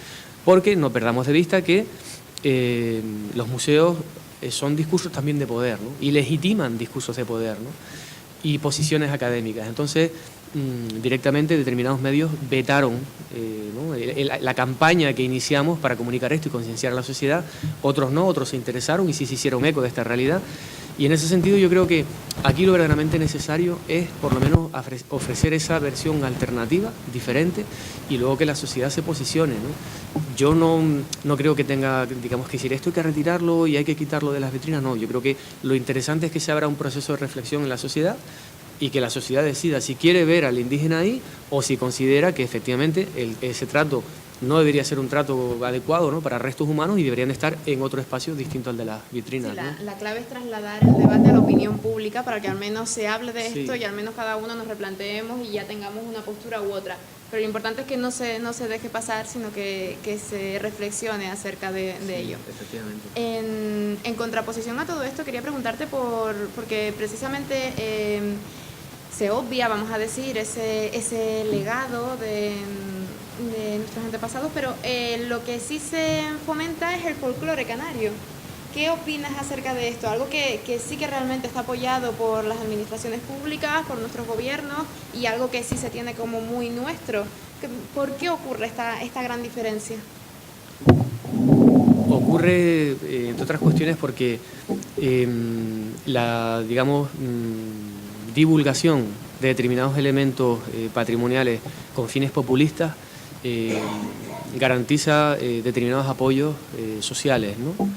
porque no perdamos de vista que los museos son discursos también de poder, ¿no? Y legitiman discursos de poder, ¿no? Y posiciones académicas. Entonces, directamente determinados medios vetaron ¿no? la campaña que iniciamos para comunicar esto y concienciar a la sociedad. Otros no, otros se interesaron y sí se hicieron eco de esta realidad. Y en ese sentido yo creo que aquí lo verdaderamente necesario es por lo menos ofrecer esa versión alternativa, diferente, y luego que la sociedad se posicione, ¿no? Yo no creo que tenga, digamos, que decir esto hay que retirarlo y hay que quitarlo de las vitrinas, no. Yo creo que lo interesante es que se abra un proceso de reflexión en la sociedad y que la sociedad decida si quiere ver al indígena ahí o si considera que efectivamente ese trato no debería ser un trato adecuado, ¿no? Para restos humanos y deberían estar en otro espacio distinto al de las vitrinas. Sí, ¿no? La clave es trasladar el debate a la opinión pública para que al menos se hable de esto y al menos cada uno nos replanteemos y ya tengamos una postura u otra. Pero lo importante es que no se deje pasar, sino que se reflexione acerca de ello. Efectivamente. En contraposición a todo esto, quería preguntarte porque precisamente se obvia, vamos a decir, ese legado de nuestros antepasados, pero lo que sí se fomenta es el folclore canario. ¿Qué opinas acerca de esto? Algo que sí que realmente está apoyado por las administraciones públicas, por nuestros gobiernos, y algo que sí se tiene como muy nuestro. ¿Por qué ocurre esta gran diferencia? Ocurre, entre otras cuestiones, porque la, digamos, divulgación de determinados elementos patrimoniales con fines populistas garantiza determinados apoyos sociales, ¿no?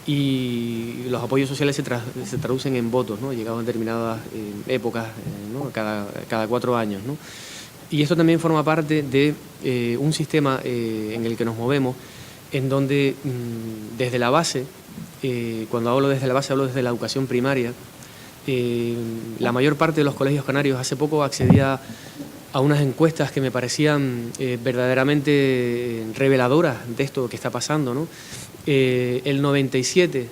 Y los apoyos sociales se traducen en votos, ¿no? Llegados en determinadas épocas, ¿no? Cada 4 años, ¿no? Y esto también forma parte de un sistema en el que nos movemos, en donde desde la base, cuando hablo desde la base hablo desde la educación primaria, la mayor parte de los colegios canarios, hace poco accedía a unas encuestas que me parecían verdaderamente reveladoras de esto que está pasando, ¿no? El 97%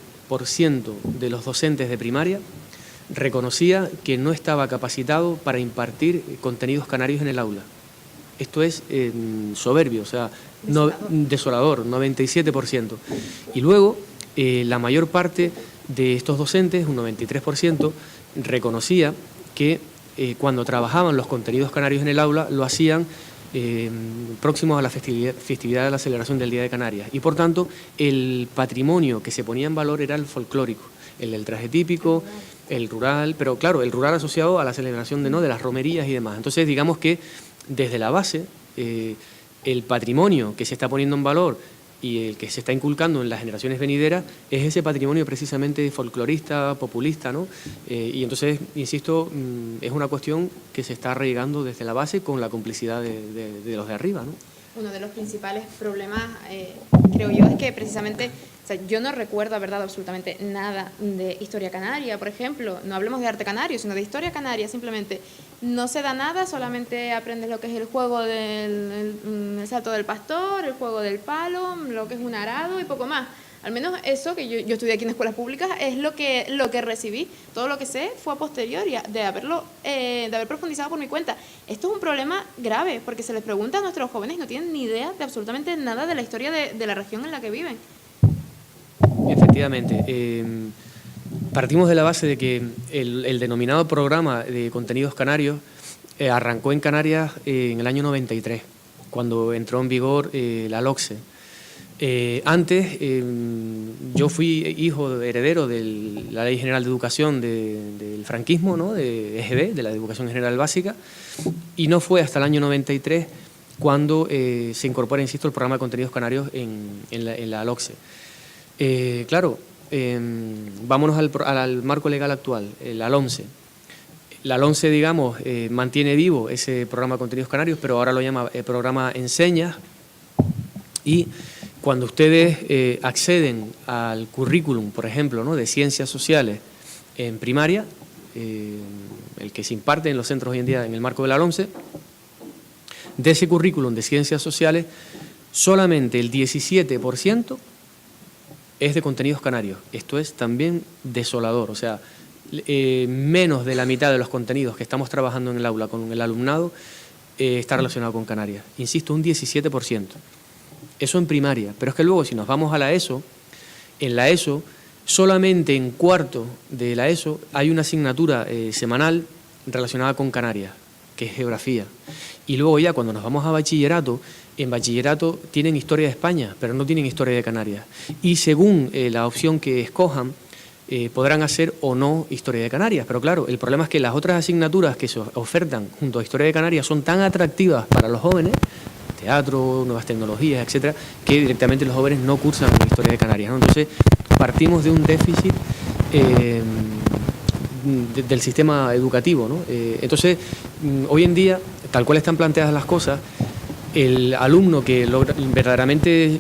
de los docentes de primaria reconocía que no estaba capacitado para impartir contenidos canarios en el aula. Esto es soberbio, o sea, desolador, 97%. Y luego, la mayor parte de estos docentes, un 93%, reconocía que cuando trabajaban los contenidos canarios en el aula, lo hacían próximos a la festividad de la celebración del Día de Canarias. Y por tanto, el patrimonio que se ponía en valor era el folclórico, el del traje típico, el rural, pero claro, el rural asociado a la celebración de las romerías y demás. Entonces, digamos que desde la base, el patrimonio que se está poniendo en valor y el que se está inculcando en las generaciones venideras es ese patrimonio precisamente folclorista, populista, ¿no? Y entonces, insisto, es una cuestión que se está arraigando desde la base con la complicidad de los de arriba, ¿no? Uno de los principales problemas, creo yo, es que precisamente, o sea, yo no recuerdo haber dado absolutamente nada de historia canaria, por ejemplo. No hablemos de arte canario, sino de historia canaria. Simplemente no se da nada, solamente aprendes lo que es el juego del el salto del pastor, el juego del palo, lo que es un arado y poco más. Al menos eso, que yo estudié aquí en escuelas públicas, es lo que recibí. Todo lo que sé fue a posteriori de haber profundizado por mi cuenta. Esto es un problema grave, porque se les pregunta a nuestros jóvenes y no tienen ni idea de absolutamente nada de la historia de la región en la que viven. Efectivamente. Partimos de la base de que el denominado programa de contenidos canarios arrancó en Canarias en el año 93, cuando entró en vigor la LOCSE. Antes, yo fui hijo heredero de la Ley General de Educación del franquismo, ¿no? De EGB, de la Educación General Básica, y no fue hasta el año 93 cuando se incorpora, insisto, el programa de contenidos canarios en la LOCSE. Claro, vámonos al marco legal actual, la LOMSE. La LOMSE, digamos, mantiene vivo ese programa de contenidos canarios, pero ahora lo llama programa Enseñas, y cuando ustedes acceden al currículum, por ejemplo, ¿no?, de ciencias sociales en primaria, el que se imparte en los centros hoy en día en el marco de la LOMSE, de ese currículum de ciencias sociales, solamente el 17% es de contenidos canarios. Esto es también desolador, o sea, menos de la mitad de los contenidos que estamos trabajando en el aula con el alumnado está relacionado con Canarias. Insisto, un 17%. Eso en primaria, pero es que luego si nos vamos a la ESO, en la ESO, solamente en cuarto de la ESO hay una asignatura semanal relacionada con Canarias, que es geografía. Y luego ya cuando nos vamos a bachillerato, en bachillerato tienen historia de España, pero no tienen historia de Canarias. Y según la opción que escojan, podrán hacer o no historia de Canarias. Pero claro, el problema es que las otras asignaturas que se ofertan junto a historia de Canarias son tan atractivas para los jóvenes, teatro, nuevas tecnologías, etcétera, que directamente los jóvenes no cursan la historia de Canarias, ¿no? Entonces, partimos de un déficit del sistema educativo, ¿no? Entonces, hoy en día, tal cual están planteadas las cosas, el alumno que verdaderamente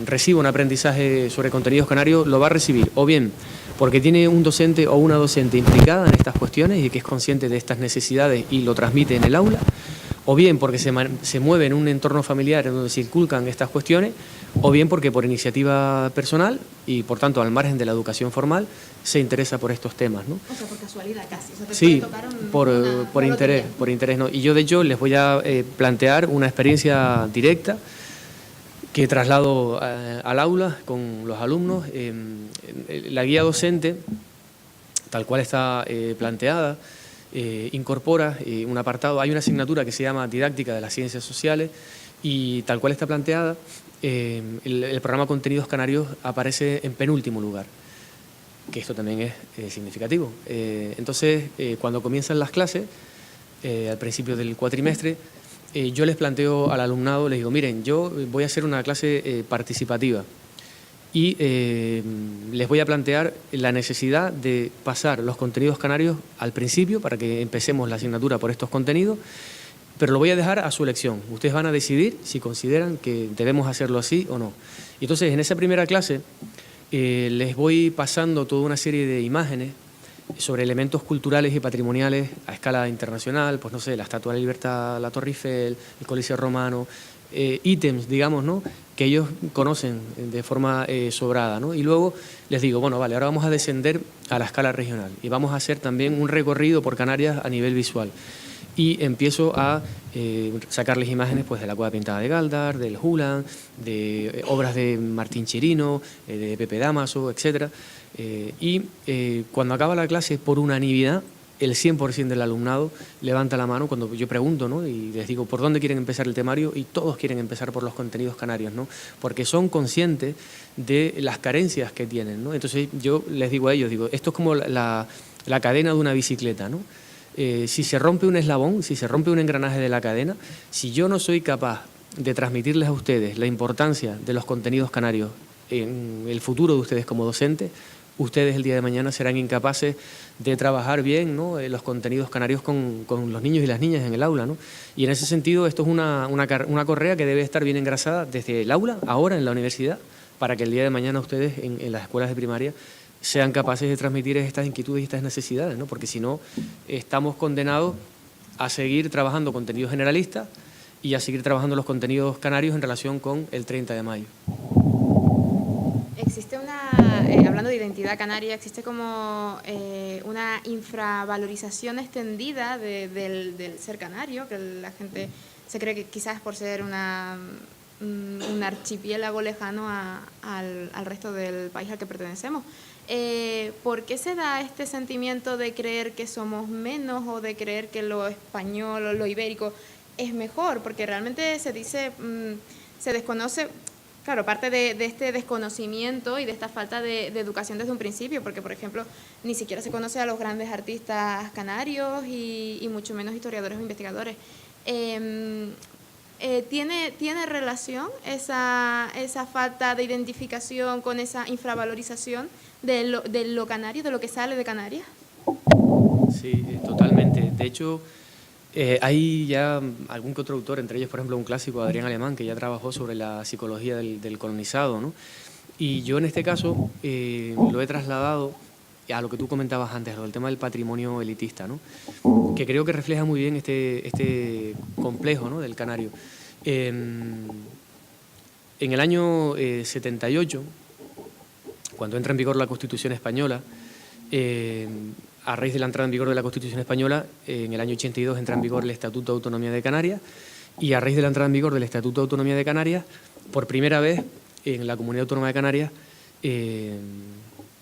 reciba un aprendizaje sobre contenidos canarios lo va a recibir o bien porque tiene un docente o una docente implicada en estas cuestiones y que es consciente de estas necesidades y lo transmite en el aula, o bien porque se mueve en un entorno familiar en donde se inculcan estas cuestiones, o bien porque por iniciativa personal y por tanto al margen de la educación formal se interesa por estos temas, ¿no? O sea, por casualidad casi. O sea, sí, por interés, ¿no? Y yo de hecho les voy a plantear una experiencia directa que traslado al aula con los alumnos. La guía docente, tal cual está planteada, incorpora un apartado, hay una asignatura que se llama Didáctica de las Ciencias Sociales y tal cual está planteada, el programa Contenidos Canarios aparece en penúltimo lugar, que esto también es significativo. Entonces, cuando comienzan las clases, al principio del cuatrimestre, yo les planteo al alumnado, les digo, miren, yo voy a hacer una clase participativa y les voy a plantear la necesidad de pasar los contenidos canarios al principio para que empecemos la asignatura por estos contenidos, pero lo voy a dejar a su elección. Ustedes van a decidir si consideran que debemos hacerlo así o no. Y entonces, en esa primera clase les voy pasando toda una serie de imágenes sobre elementos culturales y patrimoniales a escala internacional, pues no sé, la Estatua de la Libertad, la Torre Eiffel, el Coliseo Romano, ítems, digamos, ¿no?, que ellos conocen de forma sobrada, ¿no? Y luego les digo, bueno, vale, ahora vamos a descender a la escala regional y vamos a hacer también un recorrido por Canarias a nivel visual. Y empiezo a sacarles imágenes pues, de la Cueva Pintada de Galdar, del Hulan, de obras de Martín Chirino, de Pepe Dámaso, etc. Cuando acaba la clase, por unanimidad, el 100% del alumnado levanta la mano cuando yo pregunto, ¿no?, y les digo por dónde quieren empezar el temario, y todos quieren empezar por los contenidos canarios, ¿no?, porque son conscientes de las carencias que tienen, ¿no? Entonces yo les digo a ellos, digo, esto es como la cadena de una bicicleta, ¿no? Si se rompe un eslabón, si se rompe un engranaje de la cadena, si yo no soy capaz de transmitirles a ustedes la importancia de los contenidos canarios en el futuro de ustedes como docentes, ustedes el día de mañana serán incapaces de trabajar bien, ¿no?, los contenidos canarios con los niños y las niñas en el aula, ¿no? Y en ese sentido esto es una correa que debe estar bien engrasada desde el aula, ahora en la universidad, para que el día de mañana ustedes en las escuelas de primaria sean capaces de transmitir estas inquietudes y estas necesidades, ¿no? Porque si no, estamos condenados a seguir trabajando contenidos generalistas y a seguir trabajando los contenidos canarios en relación con el 30 de mayo. Existe hablando de identidad canaria, existe como una infravalorización extendida del ser canario, que la gente se cree que quizás por ser un archipiélago lejano al resto del país al que pertenecemos. ¿Por qué se da este sentimiento de creer que somos menos o de creer que lo español o lo ibérico es mejor? Porque realmente se dice, se desconoce, claro, parte de este desconocimiento y de esta falta de educación desde un principio, porque, por ejemplo, ni siquiera se conoce a los grandes artistas canarios y mucho menos historiadores o investigadores. ¿Tiene relación esa falta de identificación con esa infravalorización de lo canario, de lo que sale de Canarias? Sí, totalmente. De hecho, hay ya algún que otro autor, entre ellos, por ejemplo, un clásico, Adrián Alemán, que ya trabajó sobre la psicología del colonizado, ¿no? Y yo en este caso lo he trasladado a lo que tú comentabas antes, el tema del patrimonio elitista, ¿no?, que creo que refleja muy bien este complejo, ¿no?, del canario. En el año 78, cuando entra en vigor la Constitución española, a raíz de la entrada en vigor de la Constitución española, en el año 82 entra en vigor el Estatuto de Autonomía de Canarias, y a raíz de la entrada en vigor del Estatuto de Autonomía de Canarias, por primera vez en la Comunidad Autónoma de Canarias,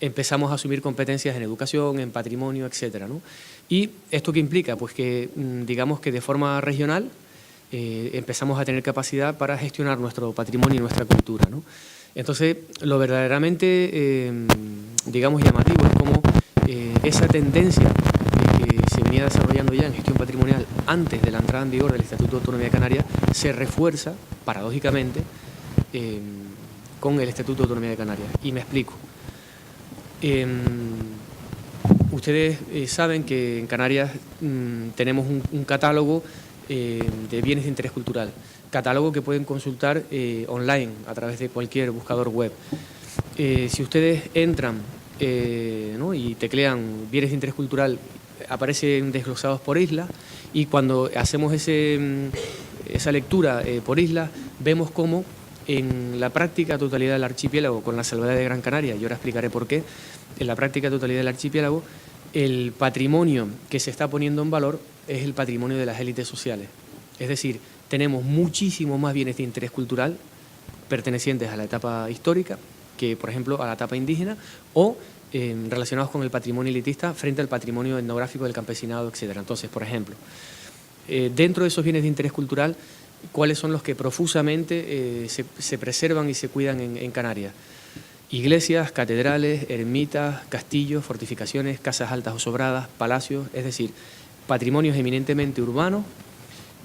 empezamos a asumir competencias en educación, en patrimonio, etcétera, ¿no? ¿Y esto qué implica? Pues que, digamos que de forma regional, empezamos a tener capacidad para gestionar nuestro patrimonio y nuestra cultura, ¿no? Entonces, lo verdaderamente, digamos, llamativo es cómo esa tendencia que se venía desarrollando ya en gestión patrimonial antes de la entrada en vigor del Estatuto de Autonomía de Canarias se refuerza, paradójicamente, con el Estatuto de Autonomía de Canarias. Y me explico. Ustedes saben que en Canarias tenemos un catálogo de bienes de interés cultural, catálogo que pueden consultar online a través de cualquier buscador web. Si ustedes entran ¿no?, y teclean bienes de interés cultural, aparecen desglosados por isla, y cuando hacemos esa lectura por isla, vemos cómo en la práctica totalidad del archipiélago, con la salvedad de Gran Canaria, y ahora explicaré por qué, en la práctica totalidad del archipiélago, el patrimonio que se está poniendo en valor es el patrimonio de las élites sociales. Es decir, tenemos muchísimo más bienes de interés cultural pertenecientes a la etapa histórica que, por ejemplo, a la etapa indígena, o relacionados con el patrimonio elitista frente al patrimonio etnográfico del campesinado, etcétera. Entonces, por ejemplo, dentro de esos bienes de interés cultural, ¿cuáles son los que profusamente se preservan y se cuidan en Canarias? Iglesias, catedrales, ermitas, castillos, fortificaciones, casas altas o sobradas, palacios, es decir, patrimonios eminentemente urbanos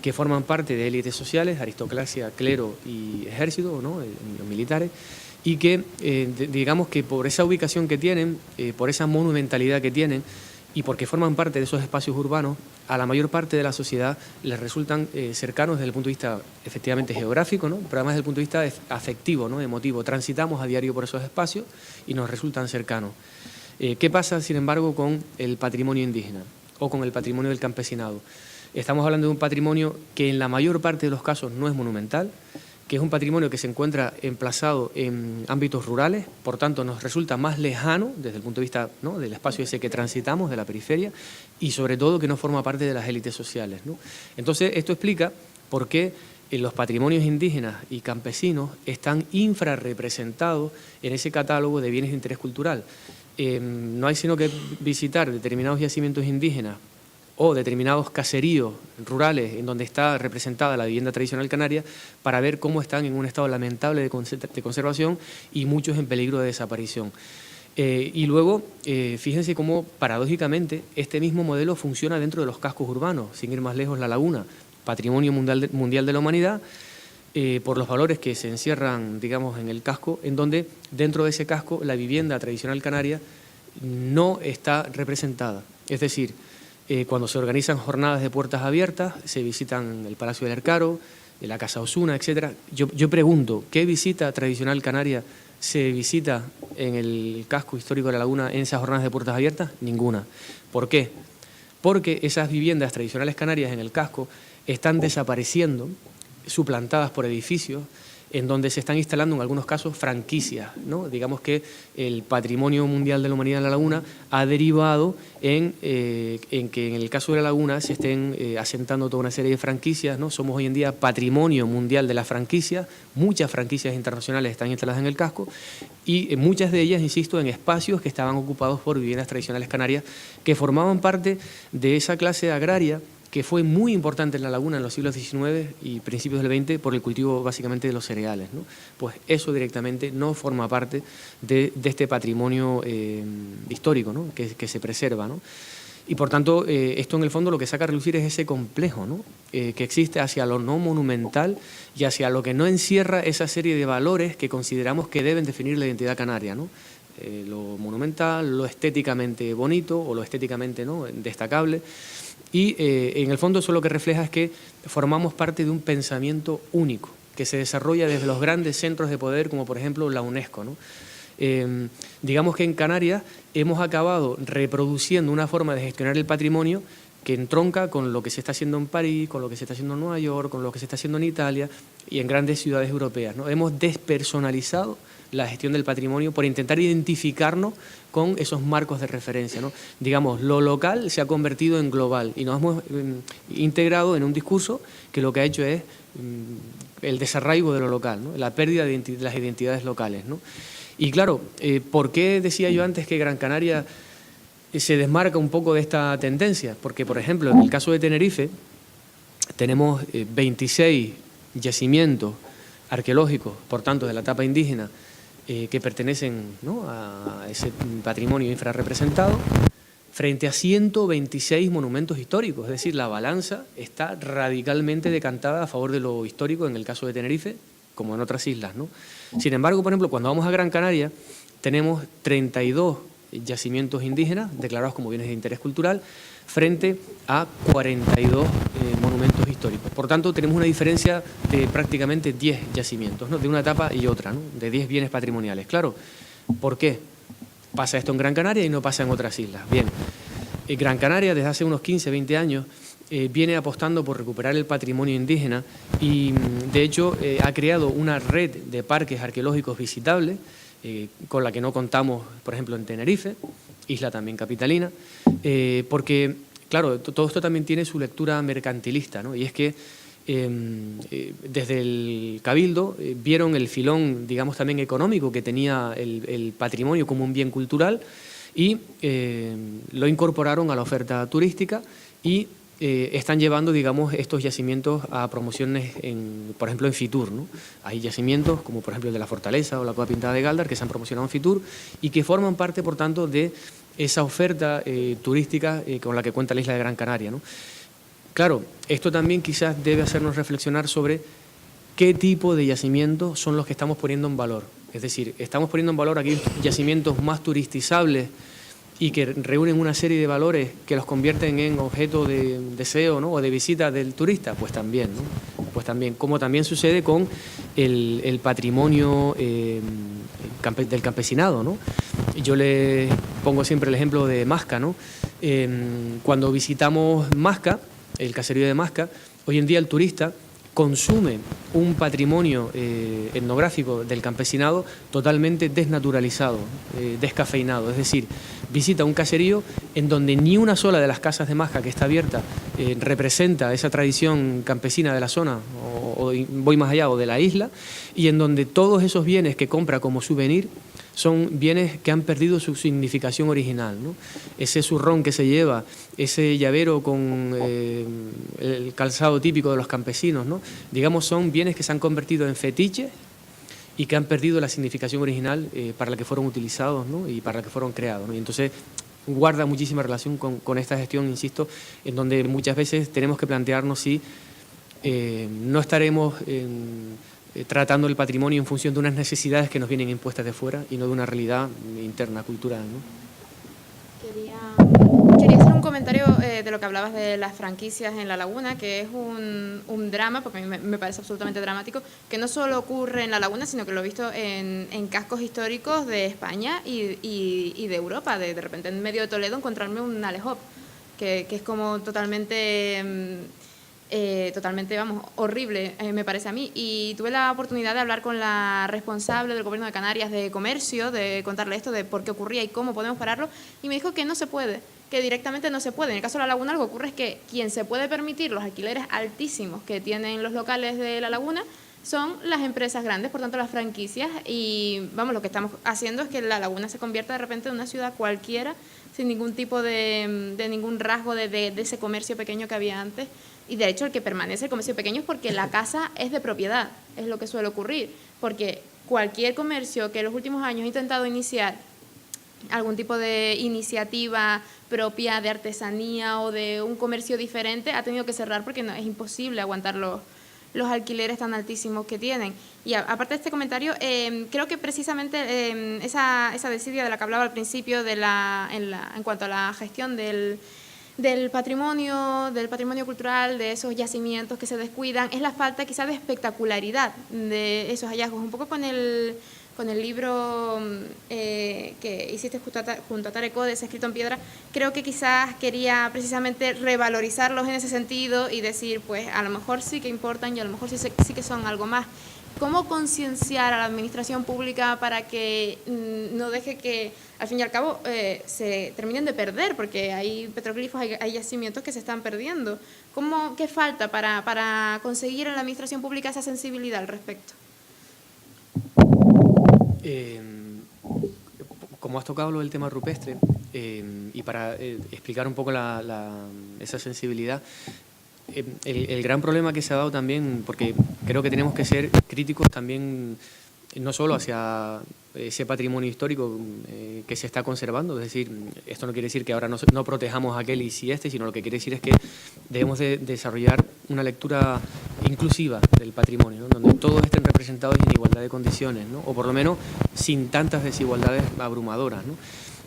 que forman parte de élites sociales, aristocracia, clero y ejército, ¿no?, los militares, y que, digamos que por esa ubicación que tienen, por esa monumentalidad que tienen, y porque forman parte de esos espacios urbanos, a la mayor parte de la sociedad les resultan cercanos desde el punto de vista efectivamente geográfico, ¿no?, pero además desde el punto de vista afectivo, ¿no?, emotivo. Transitamos a diario por esos espacios y nos resultan cercanos. ¿Qué pasa, sin embargo, con el patrimonio indígena o con el patrimonio del campesinado? Estamos hablando de un patrimonio que en la mayor parte de los casos no es monumental, que es un patrimonio que se encuentra emplazado en ámbitos rurales, por tanto nos resulta más lejano desde el punto de vista, ¿no?, del espacio ese que transitamos, de la periferia, y sobre todo que no forma parte de las élites sociales, ¿no? Entonces esto explica por qué los patrimonios indígenas y campesinos están infrarrepresentados en ese catálogo de bienes de interés cultural. No hay sino que visitar determinados yacimientos indígenas o determinados caseríos rurales en donde está representada la vivienda tradicional canaria para ver cómo están en un estado lamentable de conservación y muchos en peligro de desaparición. Y luego, fíjense cómo paradójicamente este mismo modelo funciona dentro de los cascos urbanos, sin ir más lejos, La Laguna, patrimonio mundial de la humanidad, por los valores que se encierran, digamos, en el casco, en donde dentro de ese casco la vivienda tradicional canaria no está representada. Es decir, cuando se organizan jornadas de puertas abiertas, se visitan el Palacio del Ercaro, la Casa Osuna, etc. Yo pregunto, ¿qué visita tradicional canaria se visita en el casco histórico de La Laguna en esas jornadas de puertas abiertas? Ninguna. ¿Por qué? Porque esas viviendas tradicionales canarias en el casco están desapareciendo, suplantadas por edificios, en donde se están instalando en algunos casos franquicias, ¿no? Digamos que el patrimonio mundial de la humanidad en La Laguna ha derivado en que en el caso de La Laguna se estén asentando toda una serie de franquicias, ¿no? Somos hoy en día patrimonio mundial de las franquicias, muchas franquicias internacionales están instaladas en el casco y muchas de ellas, insisto, en espacios que estaban ocupados por viviendas tradicionales canarias que formaban parte de esa clase agraria que fue muy importante en La Laguna en los siglos XIX y principios del XX por el cultivo básicamente de los cereales, ¿no? Pues eso directamente no forma parte de este patrimonio histórico, ¿no?, que se preserva, ¿no? Y por tanto, esto en el fondo lo que saca a relucir es ese complejo, ¿no?, que existe hacia lo no monumental y hacia lo que no encierra esa serie de valores que consideramos que deben definir la identidad canaria, ¿no? Lo monumental, lo estéticamente bonito o lo estéticamente, ¿no?, destacable. Y en el fondo eso lo que refleja es que formamos parte de un pensamiento único que se desarrolla desde los grandes centros de poder, como por ejemplo la UNESCO, ¿no? Digamos que en Canarias hemos acabado reproduciendo una forma de gestionar el patrimonio que entronca con lo que se está haciendo en París, con lo que se está haciendo en Nueva York, con lo que se está haciendo en Italia y en grandes ciudades europeas, ¿no? Hemos despersonalizado la gestión del patrimonio por intentar identificarnos con esos marcos de referencia, ¿no? Digamos, lo local se ha convertido en global y nos hemos integrado en un discurso que lo que ha hecho es el desarraigo de lo local, ¿no?, la pérdida de las identidades locales, ¿no? Y claro, ¿por qué decía yo antes que Gran Canaria se desmarca un poco de esta tendencia? Porque, por ejemplo, en el caso de Tenerife tenemos 26 yacimientos arqueológicos, por tanto, de la etapa indígena, que pertenecen, ¿no?, a ese patrimonio infrarrepresentado, frente a 126 monumentos históricos. Es decir, la balanza está radicalmente decantada a favor de lo histórico en el caso de Tenerife, como en otras islas, ¿no? Sin embargo, por ejemplo, cuando vamos a Gran Canaria, tenemos 32 yacimientos indígenas declarados como bienes de interés cultural frente a 42 monumentos históricos. Por tanto, tenemos una diferencia de prácticamente 10 yacimientos, ¿no?, de una etapa y otra, ¿no?, de 10 bienes patrimoniales. Claro, ¿por qué pasa esto en Gran Canaria y no pasa en otras islas? Bien, Gran Canaria desde hace unos 15, 20 años viene apostando por recuperar el patrimonio indígena y, de hecho, ha creado una red de parques arqueológicos visitables con la que no contamos, por ejemplo, en Tenerife, isla también capitalina, porque, claro, todo esto también tiene su lectura mercantilista, ¿no? Y es que desde el Cabildo vieron el filón, digamos, también económico que tenía el patrimonio como un bien cultural y lo incorporaron a la oferta turística y están llevando, digamos, estos yacimientos a promociones, por ejemplo, en Fitur, ¿no? Hay yacimientos como, por ejemplo, el de la Fortaleza o la Cueva Pintada de Galdar que se han promocionado en Fitur y que forman parte, por tanto, de esa oferta turística con la que cuenta la isla de Gran Canaria, ¿no? Claro, esto también quizás debe hacernos reflexionar sobre qué tipo de yacimientos son los que estamos poniendo en valor. Es decir, estamos poniendo en valor aquellos yacimientos más turistizables y que reúnen una serie de valores que los convierten en objeto de deseo, ¿no?, o de visita del turista. Pues también, ¿no? Pues también, como también sucede con el patrimonio del campesinado, ¿no? Yo le pongo siempre el ejemplo de Masca, ¿no? Cuando visitamos Masca, el caserío de Masca, hoy en día el turista consume un patrimonio etnográfico del campesinado totalmente desnaturalizado, descafeinado. Es decir, visita un caserío en donde ni una sola de las casas de Masca que está abierta representa esa tradición campesina de la zona, o voy más allá, o de la isla, y en donde todos esos bienes que compra como souvenir son bienes que han perdido su significación original, ¿no? Ese zurrón que se lleva, ese llavero con el calzado típico de los campesinos, ¿no? Digamos, son bienes que se han convertido en fetiches y que han perdido la significación original para la que fueron utilizados, ¿no? Y para la que fueron creados, ¿no? Y entonces guarda muchísima relación con esta gestión, insisto, en donde muchas veces tenemos que plantearnos si no estaremos tratando el patrimonio en función de unas necesidades que nos vienen impuestas de fuera y no de una realidad interna, cultural, ¿no? Quería hacer un comentario de lo que hablabas de las franquicias en La Laguna, que es un drama, porque a mí me parece absolutamente dramático, que no solo ocurre en La Laguna, sino que lo he visto en cascos históricos de España y de Europa. De repente en medio de Toledo encontrarme un Alejop, que es como totalmente, vamos, horrible, me parece a mí. Y tuve la oportunidad de hablar con la responsable del Gobierno de Canarias de Comercio, de contarle esto, de por qué ocurría y cómo podemos pararlo, y me dijo que no se puede, que directamente no se puede. En el caso de La Laguna, lo que ocurre es que quien se puede permitir los alquileres altísimos que tienen los locales de La Laguna son las empresas grandes, por tanto las franquicias, y vamos, lo que estamos haciendo es que La Laguna se convierta de repente en una ciudad cualquiera, sin ningún tipo de ningún rasgo de ese comercio pequeño que había antes. Y de hecho el que permanece el comercio pequeño es porque la casa es de propiedad, es lo que suele ocurrir, porque cualquier comercio que en los últimos años ha intentado iniciar algún tipo de iniciativa propia de artesanía o de un comercio diferente ha tenido que cerrar porque no, es imposible aguantar los alquileres tan altísimos que tienen. Y aparte de este comentario, creo que precisamente esa desidia de la que hablaba al principio en cuanto a la gestión del patrimonio cultural, de esos yacimientos que se descuidan, es la falta quizás de espectacularidad de esos hallazgos. Un poco con el libro que hiciste junto a Tarek Codes, escrito en piedra, creo que quizás quería precisamente revalorizarlos en ese sentido y decir, pues a lo mejor sí que importan y a lo mejor sí que son algo más. ¿Cómo concienciar a la administración pública para que no deje que, al fin y al cabo, se terminen de perder? Porque hay petroglifos, hay yacimientos que se están perdiendo. ¿Qué falta para conseguir en la administración pública esa sensibilidad al respecto? Como has tocado lo del tema rupestre, y para explicar un poco esa sensibilidad, el gran problema que se ha dado también, porque creo que tenemos que ser críticos también, no solo hacia ese patrimonio histórico que se está conservando, es decir, esto no quiere decir que ahora no protejamos aquel y sí sino lo que quiere decir es que debemos de desarrollar una lectura inclusiva del patrimonio, ¿no? Donde todos estén representados en igualdad de condiciones, ¿no? O por lo menos sin tantas desigualdades abrumadoras, ¿no?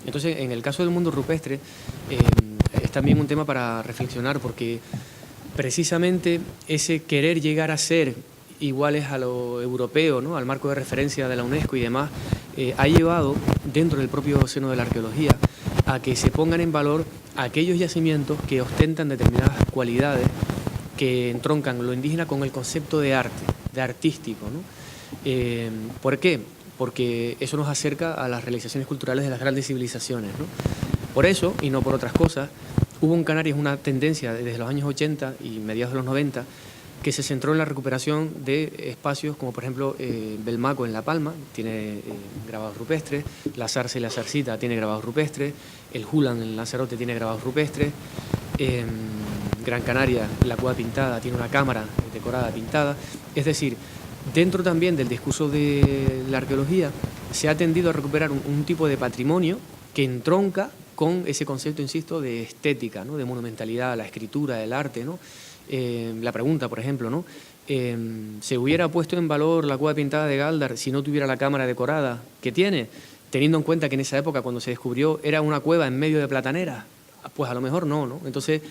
Entonces, en el caso del mundo rupestre, es también un tema para reflexionar, porque precisamente ese querer llegar a ser iguales a lo europeo, ¿no? Al marco de referencia de la UNESCO y demás, ha llevado dentro del propio seno de la arqueología a que se pongan en valor aquellos yacimientos que ostentan determinadas cualidades que entroncan lo indígena con el concepto de arte, de artístico, ¿no? ¿Por qué? Porque eso nos acerca a las realizaciones culturales de las grandes civilizaciones, ¿no? Por eso, y no por otras cosas, hubo en Canarias una tendencia desde los años 80 y mediados de los 90 que se centró en la recuperación de espacios como por ejemplo Belmaco en La Palma, tiene grabados rupestres, la Zarza y la Zarcita tiene grabados rupestres, el Hulan en Lanzarote tiene grabados rupestres, Gran Canaria, la Cueva Pintada, tiene una cámara decorada pintada. Es decir, dentro también del discurso de la arqueología se ha tendido a recuperar un tipo de patrimonio que entronca con ese concepto, insisto, de estética, ¿no? De monumentalidad, la escritura, el arte, ¿no? La pregunta, por ejemplo, ¿no? ¿Se hubiera puesto en valor la Cueva Pintada de Gáldar si no tuviera la cámara decorada que tiene? Teniendo en cuenta que en esa época, cuando se descubrió, era una cueva en medio de plataneras. Pues a lo mejor no, ¿no? Entonces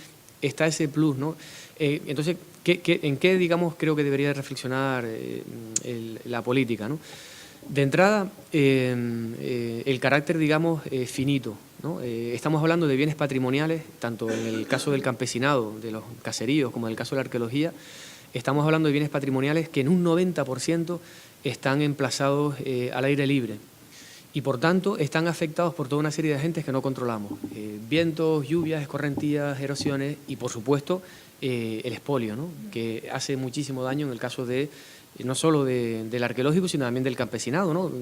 está ese plus, ¿no? Entonces, ¿en qué, digamos, creo que debería reflexionar la política, ¿no? De entrada, el carácter, digamos, finito, ¿no? Estamos hablando de bienes patrimoniales, tanto en el caso del campesinado, de los caseríos, como en el caso de la arqueología. Estamos hablando de bienes patrimoniales que en un 90% están emplazados al aire libre y, por tanto, están afectados por toda una serie de agentes que no controlamos. Vientos, lluvias, escorrentías, erosiones y, por supuesto, el expolio, ¿no? Que hace muchísimo daño en el caso de no solo del arqueológico, sino también del campesinado, ¿no?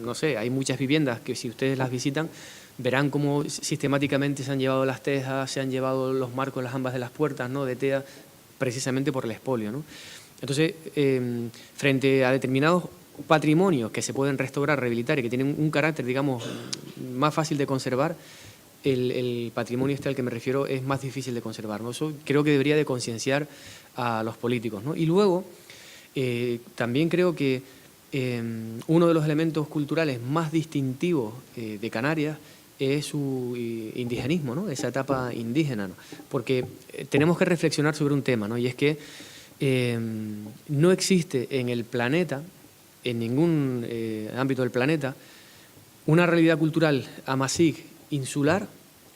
No sé, hay muchas viviendas que si ustedes las visitan verán cómo sistemáticamente se han llevado las tejas, se han llevado los marcos, las jambas de las puertas, ¿no? De tea, precisamente por el expolio, ¿no? Entonces, frente a determinados patrimonios que se pueden restaurar, rehabilitar y que tienen un carácter, digamos, más fácil de conservar, el patrimonio al que me refiero es más difícil de conservar, ¿no? Eso creo que debería de concienciar a los políticos, ¿no? Y luego, también creo que uno de los elementos culturales más distintivos de Canarias es su indigenismo, ¿no? Esa etapa indígena, ¿no? Porque tenemos que reflexionar sobre un tema, ¿no? Y es que no existe en el planeta, en ningún ámbito del planeta, una realidad cultural amazigh insular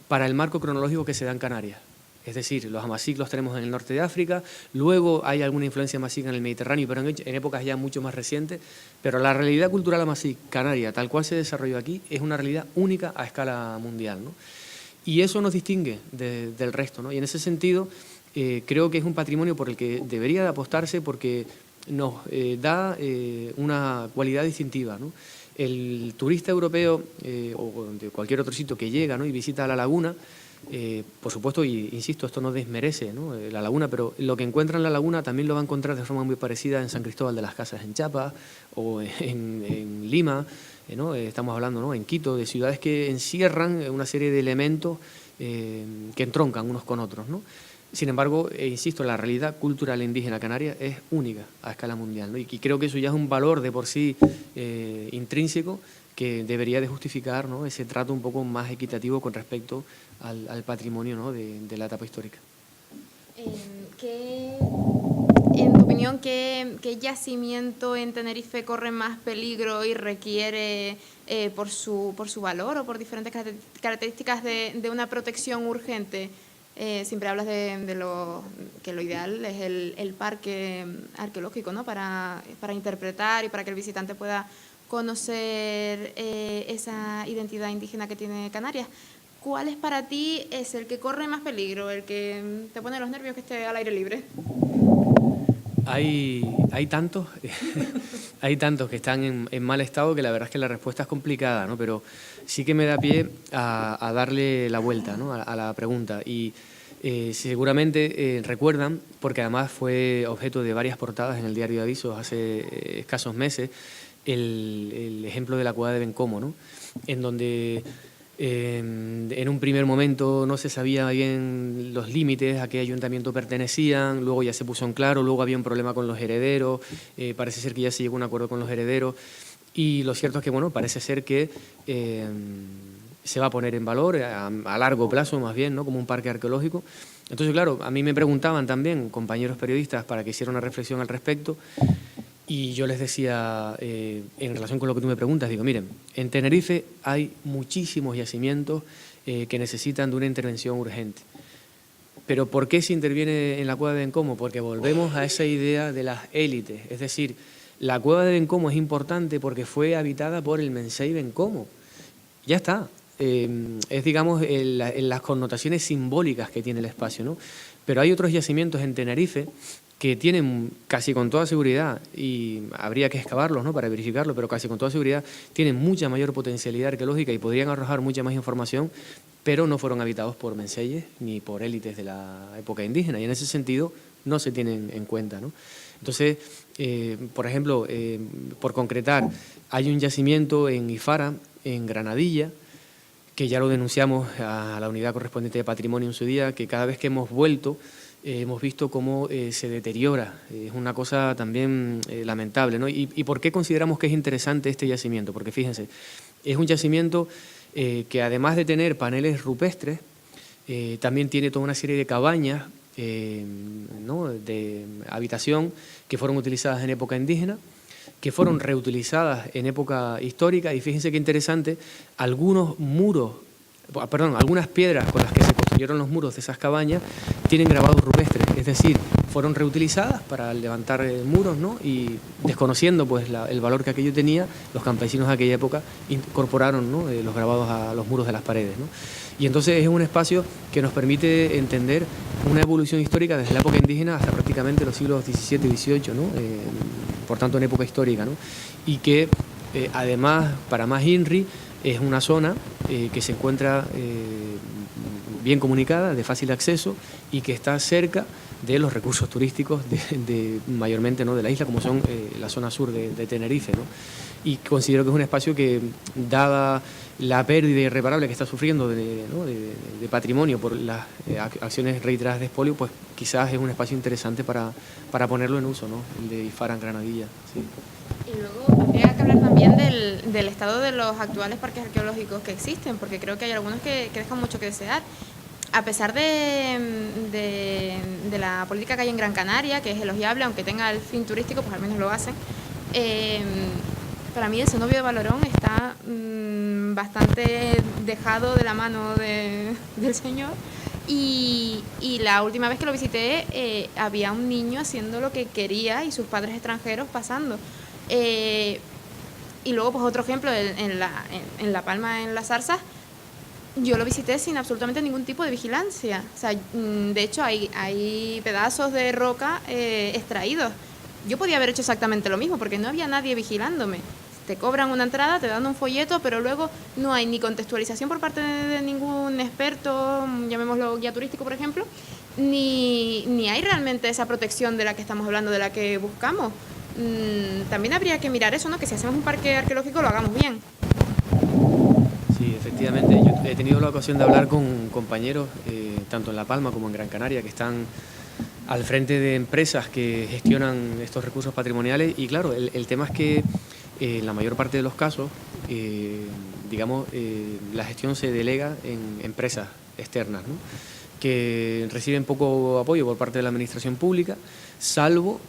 para el marco cronológico que se da en Canarias. Es decir, los amazigh los tenemos en el norte de África, luego hay alguna influencia amazigh en el Mediterráneo, pero en épocas ya mucho más recientes, pero la realidad cultural amazigh canaria, tal cual se desarrolló aquí, es una realidad única a escala mundial, ¿no? Y eso nos distingue del resto, ¿no? Y en ese sentido, creo que es un patrimonio por el que debería de apostarse porque nos da una cualidad distintiva, ¿no? El turista europeo o de cualquier otro sitio que llega, ¿no? Y visita la laguna, por supuesto, y insisto, esto no desmerece, ¿no? La laguna, pero lo que encuentra en la laguna también lo va a encontrar de forma muy parecida en San Cristóbal de las Casas, en Chiapas, o en Lima, ¿no? Estamos hablando, ¿no? En Quito, de ciudades que encierran una serie de elementos que entroncan unos con otros, ¿no? Sin embargo, insisto, la realidad cultural indígena canaria es única a escala mundial, ¿no? Y creo que eso ya es un valor de por sí intrínseco que debería de justificar, ¿no? Ese trato un poco más equitativo con respecto al patrimonio, ¿no? de la etapa histórica. En tu opinión, ¿qué yacimiento en Tenerife corre más peligro y requiere, por su valor o por diferentes características de una protección urgente? Siempre hablas de que lo ideal es el parque arqueológico, ¿no? Para interpretar y para que el visitante pueda conocer esa identidad indígena que tiene Canarias. ¿Cuál es para ti es el que corre más peligro, el que te pone los nervios que esté al aire libre? Hay tantos, hay tantos que están en mal estado que la verdad es que la respuesta es complicada, ¿no? Pero sí que me da pie a darle la vuelta, ¿no? a la pregunta. Y seguramente recuerdan, porque además fue objeto de varias portadas en el diario de Avisos hace escasos meses, el ejemplo de la cueva de Bencomo, ¿no? En donde en un primer momento no se sabía bien los límites, a qué ayuntamiento pertenecían, luego ya se puso en claro, luego había un problema con los herederos, parece ser que ya se llegó a un acuerdo con los herederos y lo cierto es que, bueno, parece ser que se va a poner en valor a largo plazo más bien, ¿no? Como un parque arqueológico. Entonces, claro, a mí me preguntaban también compañeros periodistas para que hiciera una reflexión al respecto. Y yo les decía, en relación con lo que tú me preguntas, digo, miren, en Tenerife hay muchísimos yacimientos que necesitan de una intervención urgente. Pero ¿por qué se interviene en la cueva de Bencomo? Porque volvemos a esa idea de las élites. Es decir, la cueva de Bencomo es importante porque fue habitada por el Mensei Bencomo. Ya está. Es, digamos, las connotaciones simbólicas que tiene el espacio, ¿no? Pero hay otros yacimientos en Tenerife que tienen casi con toda seguridad, y habría que excavarlos, ¿no? Para verificarlo, pero casi con toda seguridad tienen mucha mayor potencialidad arqueológica y podrían arrojar mucha más información, pero no fueron habitados por menseyes ni por élites de la época indígena, y en ese sentido no se tienen en cuenta, ¿no? Entonces, por ejemplo, por concretar, hay un yacimiento en Ifara, en Granadilla, que ya lo denunciamos a la unidad correspondiente de patrimonio en su día, que cada vez que hemos vuelto hemos visto cómo se deteriora. Es una cosa también lamentable, ¿no? ¿Y por qué consideramos que es interesante este yacimiento? Porque fíjense, es un yacimiento que además de tener paneles rupestres, también tiene toda una serie de cabañas, ¿no? de habitación que fueron utilizadas en época indígena, que fueron reutilizadas en época histórica, y fíjense qué interesante, algunos muros, perdón, algunas piedras con las que se construyeron los muros de esas cabañas tienen grabados rupestres, es decir, fueron reutilizadas para levantar muros, ¿no? Y desconociendo pues el valor que aquello tenía, los campesinos de aquella época incorporaron, ¿no?, los grabados a los muros de las paredes, ¿no? Y entonces es un espacio que nos permite entender una evolución histórica desde la época indígena hasta prácticamente los siglos XVII y XVIII, ¿no? Por tanto en época histórica, ¿no? Y que además, para más INRI, es una zona que se encuentra bien comunicada, de fácil acceso, y que está cerca de los recursos turísticos mayormente, ¿no?, de la isla, como son la zona sur de Tenerife, ¿no? Y considero que es un espacio que, dada la pérdida irreparable que está sufriendo de patrimonio por las acciones reiteradas de expolio, pues quizás es un espacio interesante para ponerlo en uso, ¿no?, el de IFARA en Granadilla. Sí. Y luego habría que hablar también del estado de los actuales parques arqueológicos que existen, porque creo que hay algunos que dejan mucho que desear. A pesar de la política que hay en Gran Canaria, que es elogiable, aunque tenga el fin turístico, pues al menos lo hacen, para mí el cenobio de Valorón está bastante dejado de la mano del señor. Y la última vez que lo visité había un niño haciendo lo que quería y sus padres extranjeros pasando. Y luego, pues otro ejemplo, en La Palma, en las Zarzas, yo lo visité sin absolutamente ningún tipo de vigilancia. O sea, de hecho hay pedazos de roca extraídos. Yo podía haber hecho exactamente lo mismo porque no había nadie vigilándome. Te cobran una entrada, te dan un folleto, pero luego no hay ni contextualización por parte de ningún experto, llamémoslo guía turístico, por ejemplo, ni hay realmente esa protección de la que estamos hablando, de la que buscamos. También habría que mirar eso, ¿no?, que si hacemos un parque arqueológico lo hagamos bien. Sí, efectivamente. Yo he tenido la ocasión de hablar con compañeros, tanto en La Palma como en Gran Canaria, que están al frente de empresas que gestionan estos recursos patrimoniales, y claro, el tema es que en la mayor parte de los casos, la gestión se delega en empresas externas, ¿no?, que reciben poco apoyo por parte de la administración pública, salvo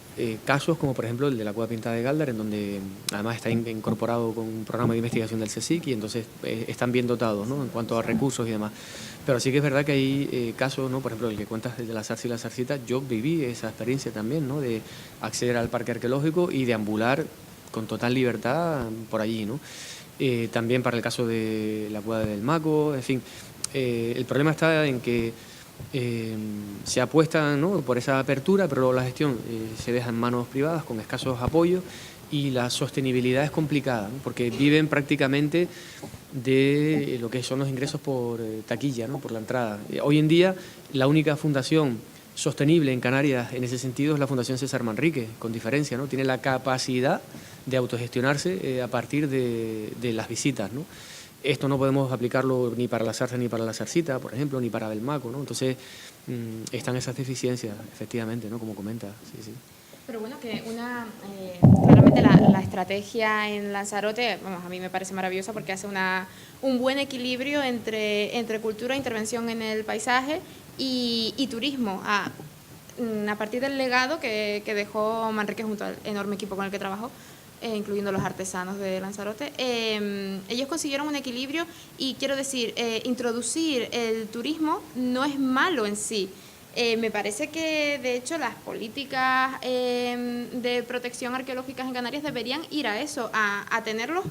casos como por ejemplo el de la Cueva Pintada de Gáldar, en donde además está incorporado con un programa de investigación del CSIC, y entonces están bien dotados, ¿no?, en cuanto a recursos y demás. Pero sí que es verdad que hay casos, ¿no?, por ejemplo el que cuentas de la Zarza y la Zarcita. Yo viví esa experiencia también, ¿no?, de acceder al parque arqueológico y deambular con total libertad por allí, ¿no? También para el caso de la Cueva del Maco, en fin. El problema está en que se apuesta, ¿no?, por esa apertura, pero luego la gestión se deja en manos privadas con escasos apoyos, y la sostenibilidad es complicada, ¿no?, porque viven prácticamente de lo que son los ingresos por taquilla, ¿no?, por la entrada. Hoy en día la única fundación sostenible en Canarias en ese sentido es la Fundación César Manrique, con diferencia, ¿no? Tiene la capacidad de autogestionarse a partir de las visitas, ¿no? Esto no podemos aplicarlo ni para la Zarza ni para la Zarcita, por ejemplo, ni para Belmaco, ¿no? Entonces están esas deficiencias, efectivamente, ¿no?, como comenta. Sí, sí. Pero bueno, que claramente la estrategia en Lanzarote, vamos, a mí me parece maravillosa porque hace un buen equilibrio entre cultura, intervención en el paisaje y turismo, a partir del legado que dejó Manrique junto al enorme equipo con el que trabajó, incluyendo los artesanos de Lanzarote. Ellos consiguieron un equilibrio y quiero decir, introducir el turismo no es malo en sí. Me parece que, de hecho, las políticas de protección arqueológica en Canarias deberían ir a eso, a tenerlos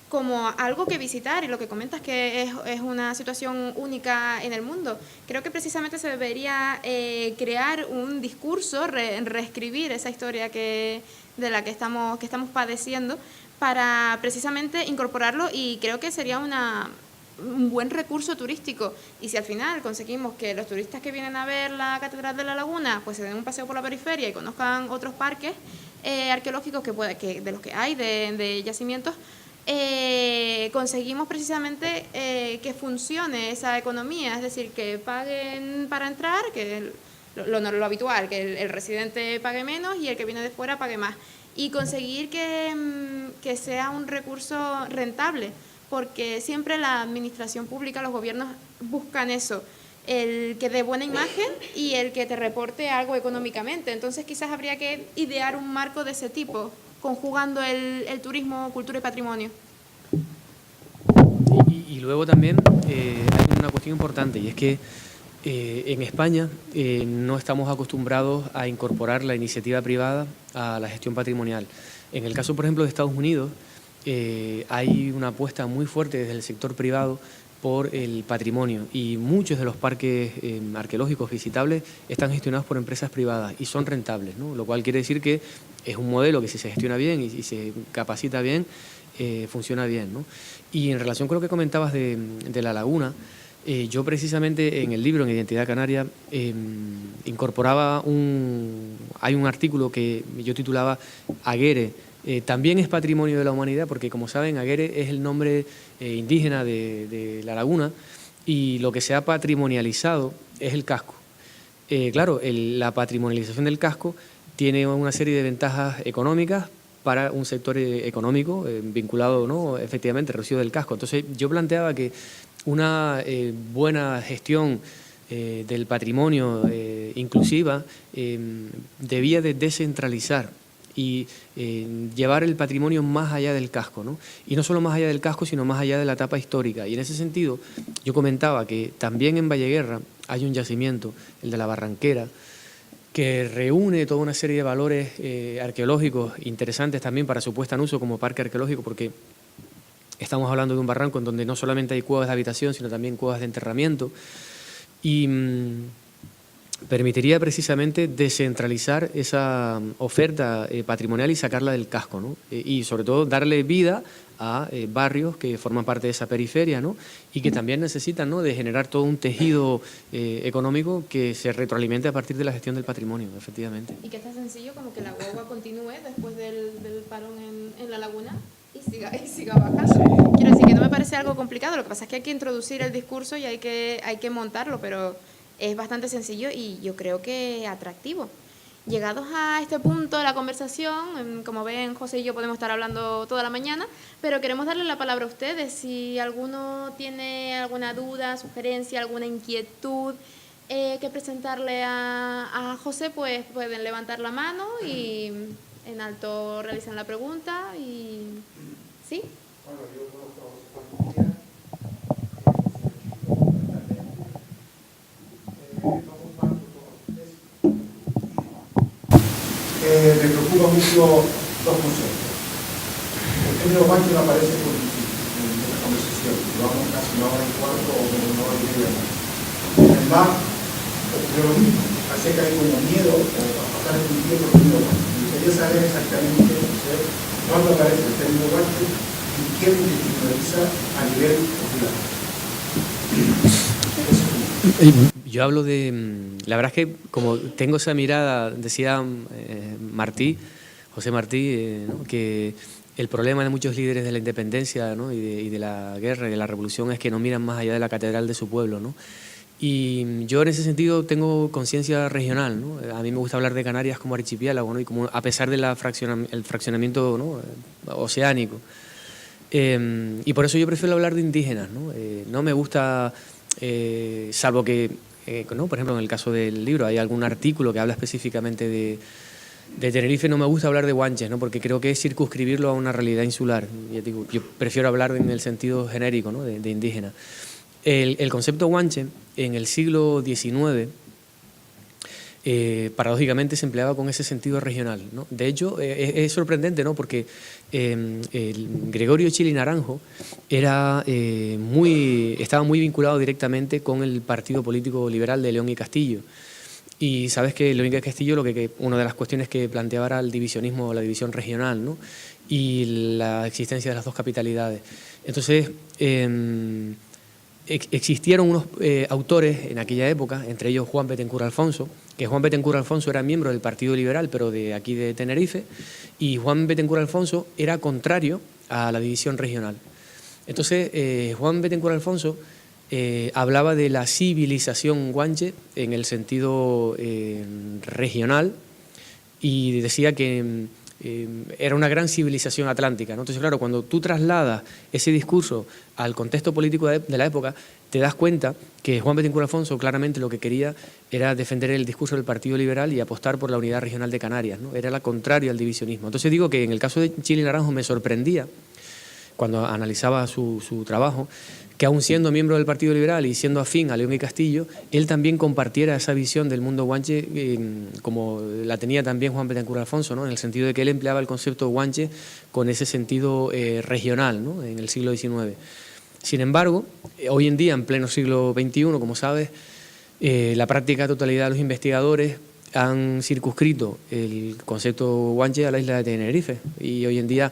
como algo que visitar, y lo que comentas que es una situación única en el mundo. Creo que precisamente se debería crear un discurso, reescribir esa historia de la que estamos padeciendo, para precisamente incorporarlo, y creo que sería un buen recurso turístico. Y si al final conseguimos que los turistas que vienen a ver la Catedral de la Laguna pues se den un paseo por la periferia y conozcan otros parques arqueológicos de los que hay de yacimientos, conseguimos precisamente que funcione esa economía, es decir, que paguen para entrar, que lo habitual, que el residente pague menos y el que viene de fuera pague más, y conseguir que sea un recurso rentable, porque siempre la administración pública, los gobiernos buscan eso, el que dé buena imagen y el que te reporte algo económicamente. Entonces quizás habría que idear un marco de ese tipo. conjugando el turismo, cultura y patrimonio. Y luego también hay una cuestión importante, y es que en España no estamos acostumbrados a incorporar la iniciativa privada a la gestión patrimonial. En el caso, por ejemplo, de Estados Unidos, hay una apuesta muy fuerte desde el sector privado por el patrimonio, y muchos de los parques arqueológicos visitables están gestionados por empresas privadas y son rentables, ¿no? Lo cual quiere decir que es un modelo que, si se gestiona bien y se capacita bien, funciona bien, ¿no? Y en relación con lo que comentabas de la laguna, yo precisamente en el libro, en Identidad Canaria, incorporaba hay un artículo que yo titulaba Aguere también es patrimonio de la humanidad, porque, como saben, Aguere es el nombre indígena de la laguna, y lo que se ha patrimonializado es el casco. Claro, la patrimonialización del casco tiene una serie de ventajas económicas para un sector económico vinculado, ¿no?, efectivamente, al residuo del casco. Entonces, yo planteaba que una buena gestión del patrimonio inclusiva debía de descentralizar y llevar el patrimonio más allá del casco, ¿no? Y no solo más allá del casco, sino más allá de la etapa histórica. Y en ese sentido, yo comentaba que también en Valleguerra hay un yacimiento, el de la Barranquera, que reúne toda una serie de valores arqueológicos interesantes también para su puesta en uso como parque arqueológico, porque estamos hablando de un barranco en donde no solamente hay cuevas de habitación, sino también cuevas de enterramiento, y permitiría precisamente descentralizar esa oferta patrimonial y sacarla del casco, ¿no? Y sobre todo darle vida a barrios que forman parte de esa periferia, ¿no?, y que también necesitan, ¿no?, de generar todo un tejido económico que se retroalimente a partir de la gestión del patrimonio, efectivamente. Y que es tan sencillo como que la guagua continúe después del parón en la laguna y siga bajando. Sí. Quiero decir que no me parece algo complicado, lo que pasa es que hay que introducir el discurso y hay que montarlo, pero es bastante sencillo y yo creo que atractivo. Llegados a este punto de la conversación, como ven, José y yo podemos estar hablando toda la mañana, pero queremos darle la palabra a ustedes. Si alguno tiene alguna duda, sugerencia, alguna inquietud que presentarle a José, pues pueden levantar la mano y en alto realizan la pregunta. Y ¿sí? Bueno, yo conozco a José Juan. Me preocupa mucho dos conceptos. El término guanche no aparece en esta conversación. Llevamos casi una hora y cuarto o una hora y media más. En el mar ocurrió lo mismo. Parece que hay como miedo a pasar el tiempo con el término guanche. Me gustaría saber exactamente cuándo aparece el término guanche y quién lo institucionaliza a nivel popular. Yo hablo de... La verdad es que, como tengo esa mirada, decía José Martí, ¿no?, que el problema de muchos líderes de la independencia, ¿no?, y de la guerra y de la revolución es que no miran más allá de la catedral de su pueblo, ¿no? Y yo en ese sentido tengo conciencia regional, ¿no? A mí me gusta hablar de Canarias como archipiélago, ¿no?, y como, a pesar del fraccionamiento, ¿no?, oceánico. Y por eso yo prefiero hablar de indígenas, ¿no? No me gusta, salvo que, ¿no?, por ejemplo, en el caso del libro hay algún artículo que habla específicamente de Tenerife, no me gusta hablar de guanches, ¿no?, porque creo que es circunscribirlo a una realidad insular. Yo prefiero hablar en el sentido genérico, ¿no?, de indígena. El concepto guanche en el siglo XIX paradójicamente se empleaba con ese sentido regional, ¿no? De hecho, es sorprendente, ¿no?, porque el Gregorio Chili Naranjo estaba muy vinculado directamente con el partido político liberal de León y Castillo. Y sabes que León y Castillo, una de las cuestiones que planteaba era el divisionismo, la división regional, ¿no?, y la existencia de las dos capitalidades. Entonces, existieron unos autores en aquella época, entre ellos Juan Betancur Alfonso, que Juan Betancur Alfonso era miembro del Partido Liberal, pero de aquí de Tenerife, y Juan Betancur Alfonso era contrario a la división regional. Entonces, Juan Betancur Alfonso hablaba de la civilización guanche en el sentido regional, y decía que era una gran civilización atlántica, ¿no? Entonces, claro, cuando tú trasladas ese discurso al contexto político de la época, te das cuenta que Juan Betancur Alfonso claramente lo que quería era defender el discurso del Partido Liberal y apostar por la unidad regional de Canarias, ¿no? Era la contraria al divisionismo. Entonces digo que en el caso de Chile Naranjo me sorprendía, cuando analizaba su trabajo, que aún siendo miembro del Partido Liberal y siendo afín a León y Castillo, él también compartiera esa visión del mundo guanche como la tenía también Juan Betancur Alfonso, ¿no? En el sentido de que él empleaba el concepto guanche con ese sentido regional, ¿no? En el siglo XIX. Sin embargo, hoy en día, en pleno siglo XXI, como sabes, la práctica totalidad de los investigadores han circunscrito el concepto guanche a la isla de Tenerife, y hoy en día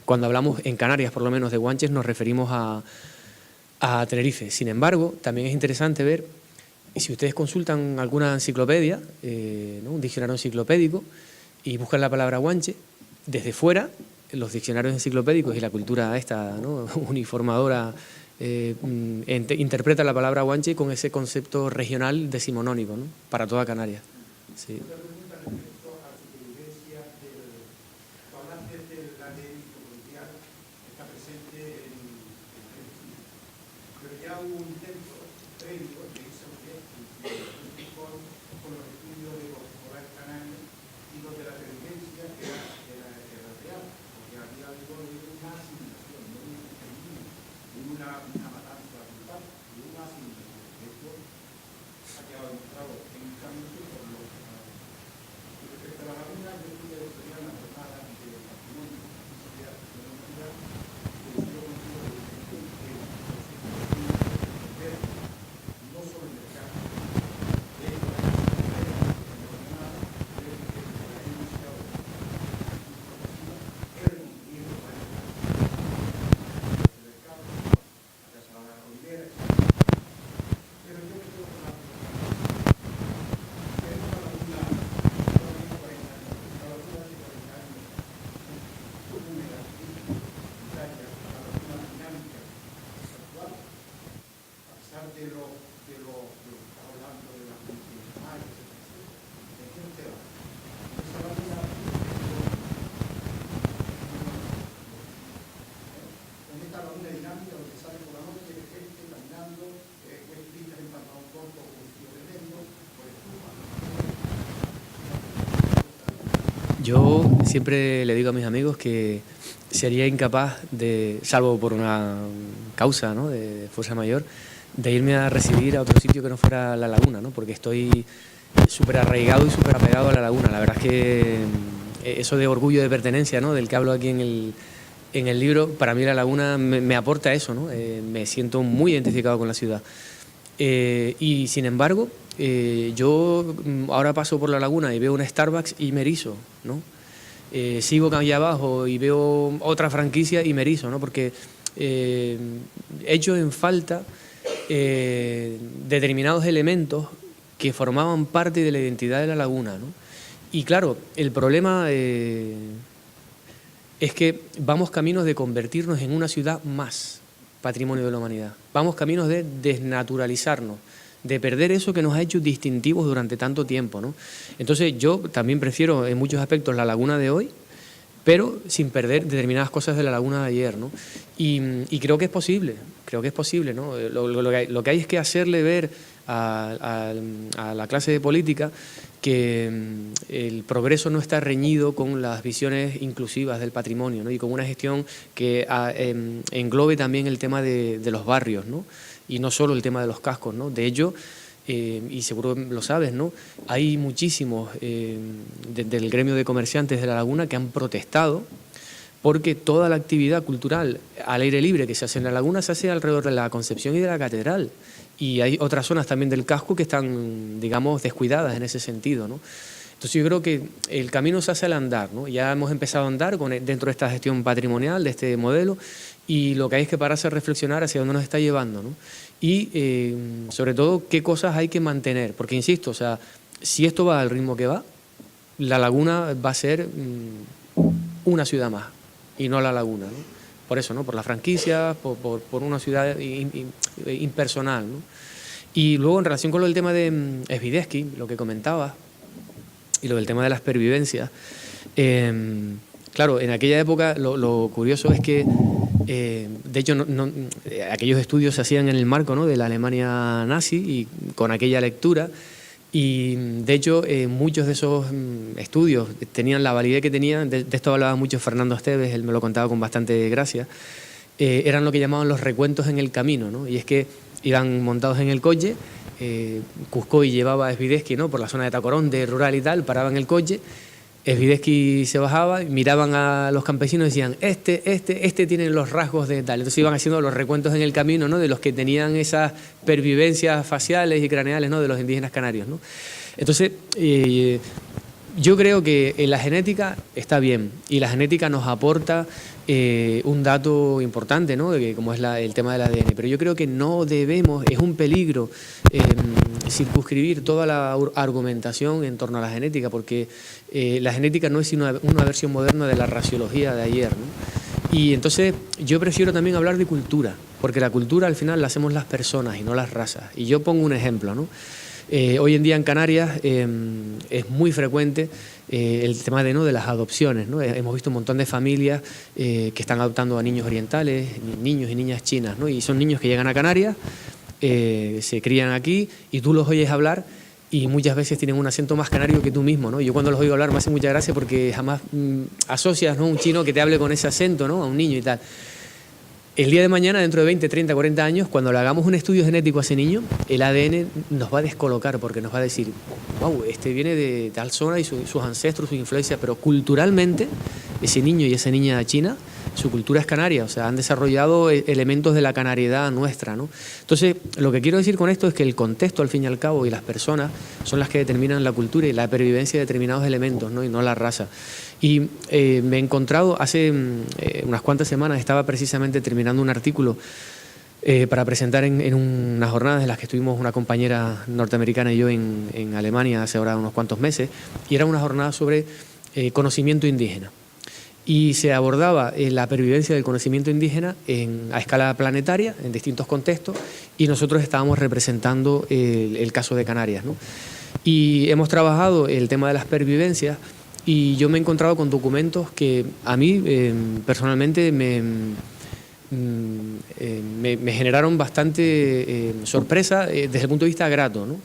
cuando hablamos en Canarias, por lo menos, de guanches, nos referimos a Tenerife. Sin embargo, también es interesante ver, si ustedes consultan alguna enciclopedia, ¿no? Un diccionario enciclopédico, y buscan la palabra guanche, desde fuera, los diccionarios enciclopédicos y la cultura esta, ¿no? Uniformadora, interpreta la palabra guanche con ese concepto regional decimonónico, ¿no? Para toda Canarias. Sí. Yo siempre le digo a mis amigos que sería incapaz de, salvo por una causa, ¿no?, de fuerza mayor, de irme a residir a otro sitio que no fuera La Laguna, ¿no?, porque estoy súper arraigado y súper apegado a La Laguna. La verdad es que eso de orgullo de pertenencia, ¿no?, del que hablo aquí en el libro, para mí La Laguna me aporta eso, ¿no? Me siento muy identificado con la ciudad. Y sin embargo, yo ahora paso por La Laguna y veo un Starbucks y me erizo, ¿no? Sigo allá abajo y veo otra franquicia y me erizo, ¿no? Porque echo en falta determinados elementos que formaban parte de la identidad de La Laguna, ¿no? Y claro, el problema es que vamos caminos de convertirnos en una ciudad más patrimonio de la humanidad. Vamos caminos de desnaturalizarnos, de perder eso que nos ha hecho distintivos durante tanto tiempo, ¿no? Entonces yo también prefiero en muchos aspectos La Laguna de hoy, pero sin perder determinadas cosas de La Laguna de ayer, ¿no? Y creo que es posible, ¿no? Lo que hay es que hacerle ver a la clase de política que el progreso no está reñido con las visiones inclusivas del patrimonio, ¿no? Y con una gestión que englobe también el tema de los barrios, ¿no? Y no solo el tema de los cascos, ¿no? De hecho, y seguro lo sabes, ¿no?, hay muchísimos del gremio de comerciantes de La Laguna que han protestado porque toda la actividad cultural al aire libre que se hace en La Laguna se hace alrededor de la Concepción y de la Catedral. Y hay otras zonas también del casco que están, digamos, descuidadas en ese sentido, ¿no? Entonces yo creo que el camino se hace al andar, ¿no? Ya hemos empezado a andar dentro de esta gestión patrimonial, de este modelo, y lo que hay es que pararse a reflexionar hacia dónde nos está llevando, ¿no? Y sobre todo qué cosas hay que mantener, porque insisto, o sea, si esto va al ritmo que va, La Laguna va a ser una ciudad más y no La Laguna, ¿no? Por eso, ¿no?, por las franquicias, por una ciudad impersonal, ¿no? Y luego en relación con el tema de Svidersky, lo que comentaba, y lo del tema de las pervivencias. Claro, en aquella época lo curioso es que, de hecho, aquellos estudios se hacían en el marco, ¿no?, de la Alemania nazi y con aquella lectura. Y de hecho muchos de esos estudios tenían la validez que tenían, de esto hablaba mucho Fernando Esteves, él me lo contaba con bastante gracia, eran lo que llamaban los recuentos en el camino, ¿no? Y es que iban montados en el coche, Cuscoy llevaba a Svidetsky, ¿no?, por la zona de Tacoronte, rural y tal, paraban el coche, Svidetsky se bajaba, miraban a los campesinos y decían, este tiene los rasgos de tal. Entonces iban haciendo los recuentos en el camino, ¿no?, de los que tenían esas pervivencias faciales y craneales, ¿no?, de los indígenas canarios, ¿no? Entonces, yo creo que la genética está bien y la genética nos aporta un dato importante, ¿no?, como es el tema del ADN, pero yo creo que no debemos, es un peligro circunscribir toda la argumentación en torno a la genética, porque la genética no es sino una versión moderna de la raciología de ayer, ¿no? Y entonces yo prefiero también hablar de cultura, porque la cultura al final la hacemos las personas y no las razas. Y yo pongo un ejemplo, ¿no? Hoy en día en Canarias es muy frecuente el tema de las adopciones, ¿no? Hemos visto un montón de familias que están adoptando a niños orientales, niños y niñas chinas, ¿no? Y son niños que llegan a Canarias, se crían aquí y tú los oyes hablar y muchas veces tienen un acento más canario que tú mismo, ¿no? Yo cuando los oigo hablar me hace mucha gracia porque jamás asocias, ¿no?, un chino que te hable con ese acento, ¿no?, a un niño y tal. El día de mañana, dentro de 20, 30, 40 años, cuando le hagamos un estudio genético a ese niño, el ADN nos va a descolocar porque nos va a decir, wow, este viene de tal zona y sus ancestros, sus influencias, pero culturalmente ese niño y esa niña china, su cultura es canaria, o sea, han desarrollado elementos de la canariedad nuestra, ¿no? Entonces, lo que quiero decir con esto es que el contexto, al fin y al cabo, y las personas son las que determinan la cultura y la pervivencia de determinados elementos, ¿no?, y no la raza. Y me he encontrado, hace unas cuantas semanas, estaba precisamente terminando un artículo para presentar en unas jornadas en las que estuvimos una compañera norteamericana y yo en Alemania hace ahora unos cuantos meses, y era una jornada sobre conocimiento indígena. Y se abordaba la pervivencia del conocimiento indígena a escala planetaria, en distintos contextos, y nosotros estábamos representando el caso de Canarias, ¿no? Y hemos trabajado el tema de las pervivencias, y yo me he encontrado con documentos que a mí personalmente me generaron bastante sorpresa desde el punto de vista grato, ¿no?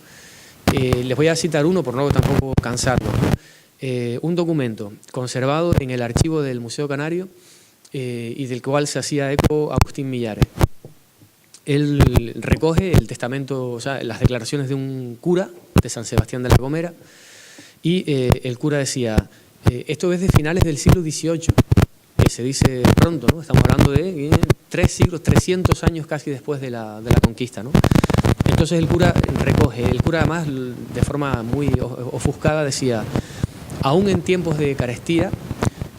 Les voy a citar uno por no tampoco cansarlos, ¿no? Un documento conservado en el archivo del Museo Canario y del cual se hacía eco Agustín Millares. Él recoge el testamento, o sea, las declaraciones de un cura de San Sebastián de la Gomera, y el cura decía, esto es de finales del siglo XVIII, que se dice pronto, ¿no? Estamos hablando de 3 siglos, 300 años casi después de la conquista, ¿no? Entonces el cura recoge, el cura además de forma muy ofuscada decía, aún en tiempos de carestía,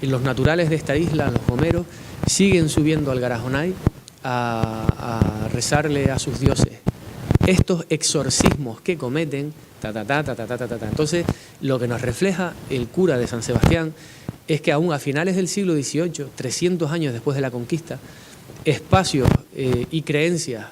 los naturales de esta isla, los gomeros, siguen subiendo al Garajonay a rezarle a sus dioses. Estos exorcismos que cometen, Entonces, lo que nos refleja el cura de San Sebastián es que aún a finales del siglo XVIII, 300 años después de la conquista, espacios y creencias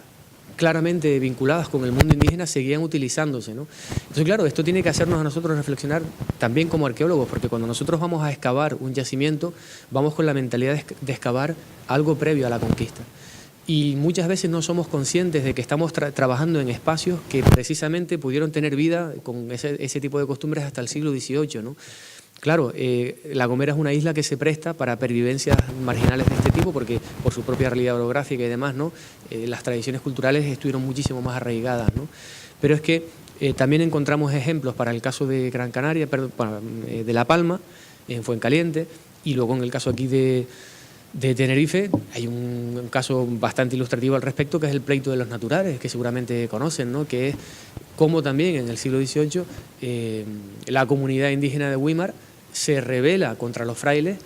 claramente vinculadas con el mundo indígena seguían utilizándose, ¿no? Entonces, claro, esto tiene que hacernos a nosotros reflexionar también como arqueólogos, porque cuando nosotros vamos a excavar un yacimiento, vamos con la mentalidad de excavar algo previo a la conquista. Y muchas veces no somos conscientes de que estamos trabajando en espacios que precisamente pudieron tener vida con ese tipo de costumbres hasta el siglo XVIII, ¿no? Claro, La Gomera es una isla que se presta para pervivencias marginales de este tipo porque por su propia realidad orográfica y demás, ¿no? Las tradiciones culturales estuvieron muchísimo más arraigadas, ¿no? Pero es que también encontramos ejemplos para el caso de Gran Canaria, de La Palma, en Fuencaliente, y luego en el caso aquí de Tenerife hay un caso bastante ilustrativo al respecto, que es el pleito de los naturales, que seguramente conocen, ¿no? Que es cómo también en el siglo XVIII la comunidad indígena de Güímar se rebela contra los frailes,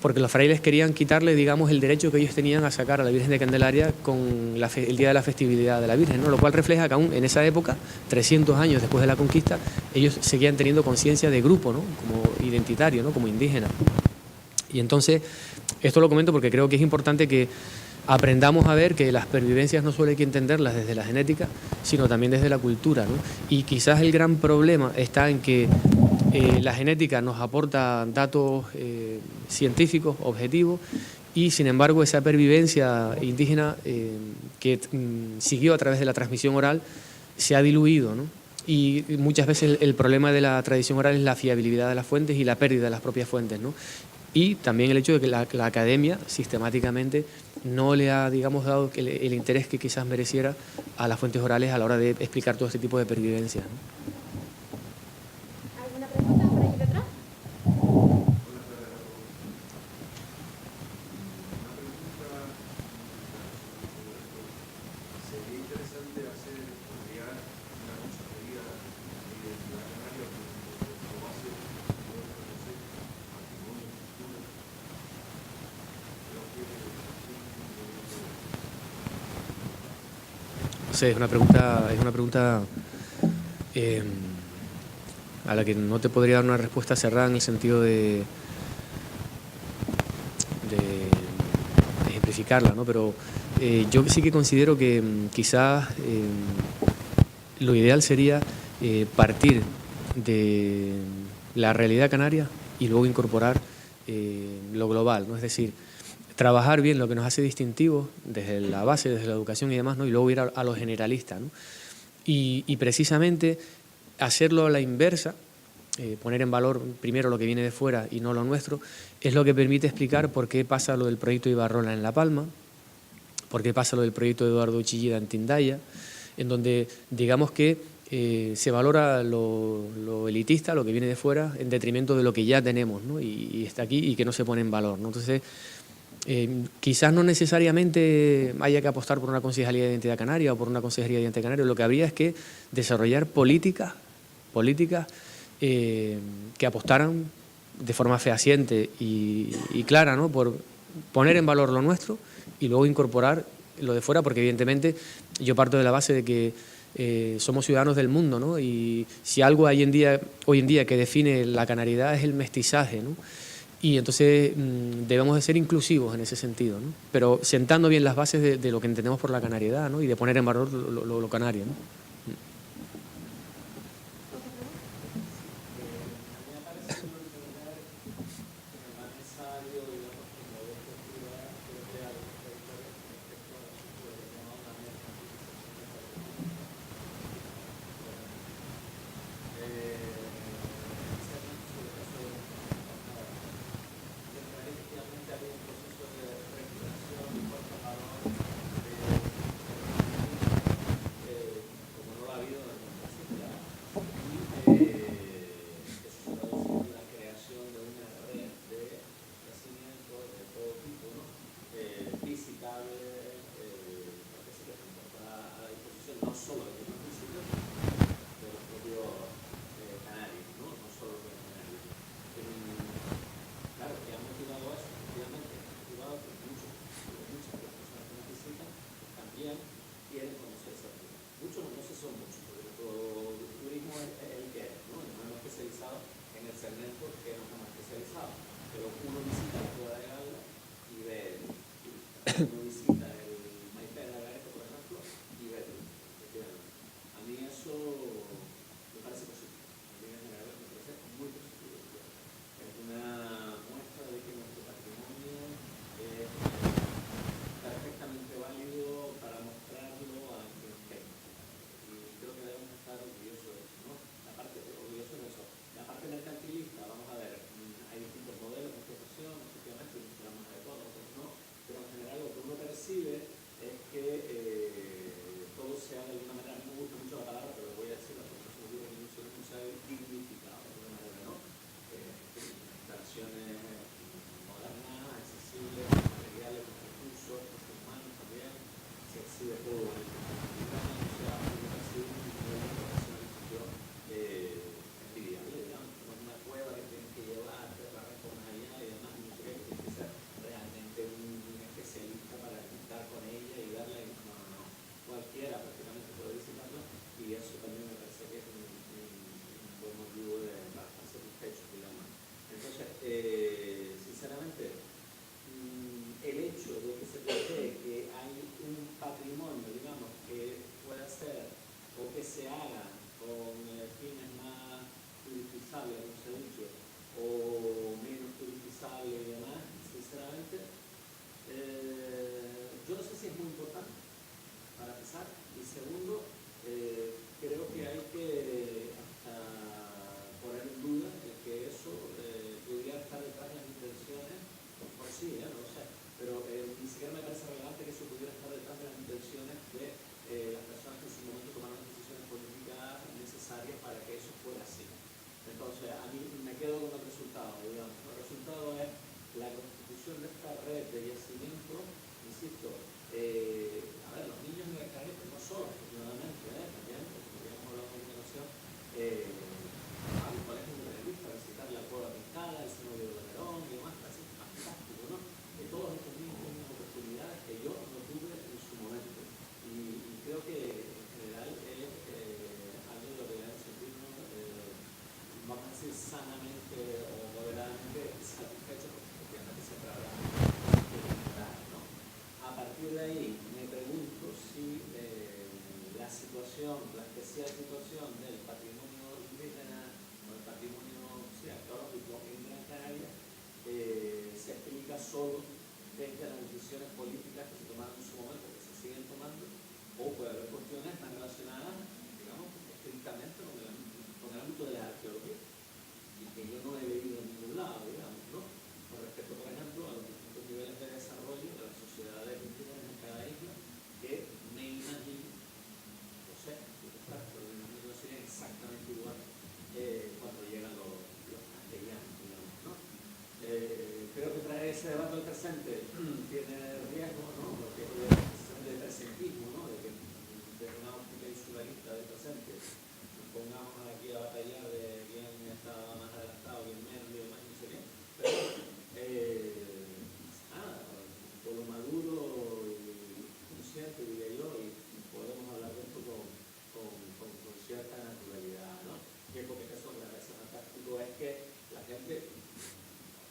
porque los frailes querían quitarle, digamos, el derecho que ellos tenían a sacar a la Virgen de Candelaria con el día de la festividad de la Virgen, ¿no? Lo cual refleja que aún en esa época, 300 años después de la conquista, ellos seguían teniendo conciencia de grupo, ¿no? Como identitario, ¿no? Como indígena. Y entonces, esto lo comento porque creo que es importante que aprendamos a ver que las pervivencias no solo hay que entenderlas desde la genética, sino también desde la cultura, ¿no? Y quizás el gran problema está en que La genética nos aporta datos científicos, objetivos, y sin embargo esa pervivencia indígena que siguió a través de la transmisión oral se ha diluido, ¿no? Y muchas veces el problema de la tradición oral es la fiabilidad de las fuentes y la pérdida de las propias fuentes, ¿no? Y también el hecho de que la academia sistemáticamente no le ha, digamos, dado el interés que quizás mereciera a las fuentes orales a la hora de explicar todo este tipo de pervivencias, ¿no? ¿Alguna pregunta por aquí detrás? Sería interesante hacer, crear una consejería de la Canaria como base de conocer patrimonio y cultura. No sé, es una pregunta a la que no te podría dar una respuesta cerrada en el sentido de ejemplificarla, ¿no? Pero yo sí que considero que quizás lo ideal sería partir de la realidad canaria y luego incorporar lo global, ¿no? Es decir, trabajar bien lo que nos hace distintivos desde la base, desde la educación y demás, ¿no? Y luego ir a lo generalista, ¿no? Y precisamente hacerlo a la inversa, poner en valor primero lo que viene de fuera y no lo nuestro, es lo que permite explicar por qué pasa lo del proyecto Ibarrola en La Palma, por qué pasa lo del proyecto de Eduardo Chillida en Tindaya, en donde digamos que se valora lo elitista, lo que viene de fuera, en detrimento de lo que ya tenemos, ¿no? Y está aquí y que no se pone en valor, ¿no? Entonces, quizás no necesariamente haya que apostar por una Concejalía de Identidad Canaria o por una Consejería de Identidad Canaria, lo que habría es que desarrollar políticas que apostaran de forma fehaciente y clara, ¿no? Por poner en valor lo nuestro y luego incorporar lo de fuera, porque evidentemente yo parto de la base de que somos ciudadanos del mundo, ¿no? Y si algo hoy en día que define la canaridad es el mestizaje, ¿no? Y entonces debemos de ser inclusivos en ese sentido, ¿no? Pero sentando bien las bases de lo que entendemos por la canariedad, ¿no? Y de poner en valor lo canario, ¿no? se haga con fines más turizable, como se ha dicho, o menos turizable y demás, sinceramente, yo no sé si es muy importante, para empezar, y segundo, creo que hay que poner en duda el que eso pudiera estar detrás de las intenciones, por sí, no lo sé, pero ni siquiera me parece relevante que eso pudiera estar detrás de las intenciones de las personas que en su momento tomaron las decisiones políticas necesarias para que eso fuera así. Entonces, a mí me quedo con el resultado, digamos. El resultado es la constitución de esta red de yacimientos, insisto, a ver, los niños en la calle, pues no solo, afortunadamente, también, como ya hemos hablado de comunicación, a los colegios de Tenerife para visitar la cueva pintada, el cenobio de Nerón y demás, parece fantástico, ¿no? Que todos estos niños tienen oportunidades que yo no tuve en su momento. Y creo que en general es algo de lo que debemos sentirnos, vamos a decir, sanamente o moderadamente satisfechos, porque obviamente siempre habrá que mejorar, ¿no? A partir de ahí me pregunto si la situación, la especial situación del patrimonio indígena o el patrimonio arqueológico en Gran Canaria se explica solo desde las decisiones políticas que se tomaron en su momento, que se siguen tomando, o puede haber cuestiones más relacionadas, digamos, estrictamente con el ámbito de la arqueología, y que yo no he leído en ningún lado, digamos, ¿no? Con respecto, por ejemplo, a los distintos niveles de desarrollo de las sociedades indígenas en cada isla, que me imagino, no sé, pero me imagino que sería exactamente igual cuando llegan los castellanos, digamos, ¿no? Creo que traer ese debate al presente tiene riesgo, ¿no? Porque de presentismo, ¿no? De que desde una óptica insularista del presente nos pongamos aquí a batallar de quién está más adelantado, quién menos, y demás, no sé qué. Pero, nada, por lo maduro y consciente, diría yo, y podemos hablar de esto con cierta naturalidad, ¿no? Y porque eso me parece fantástico es que la gente,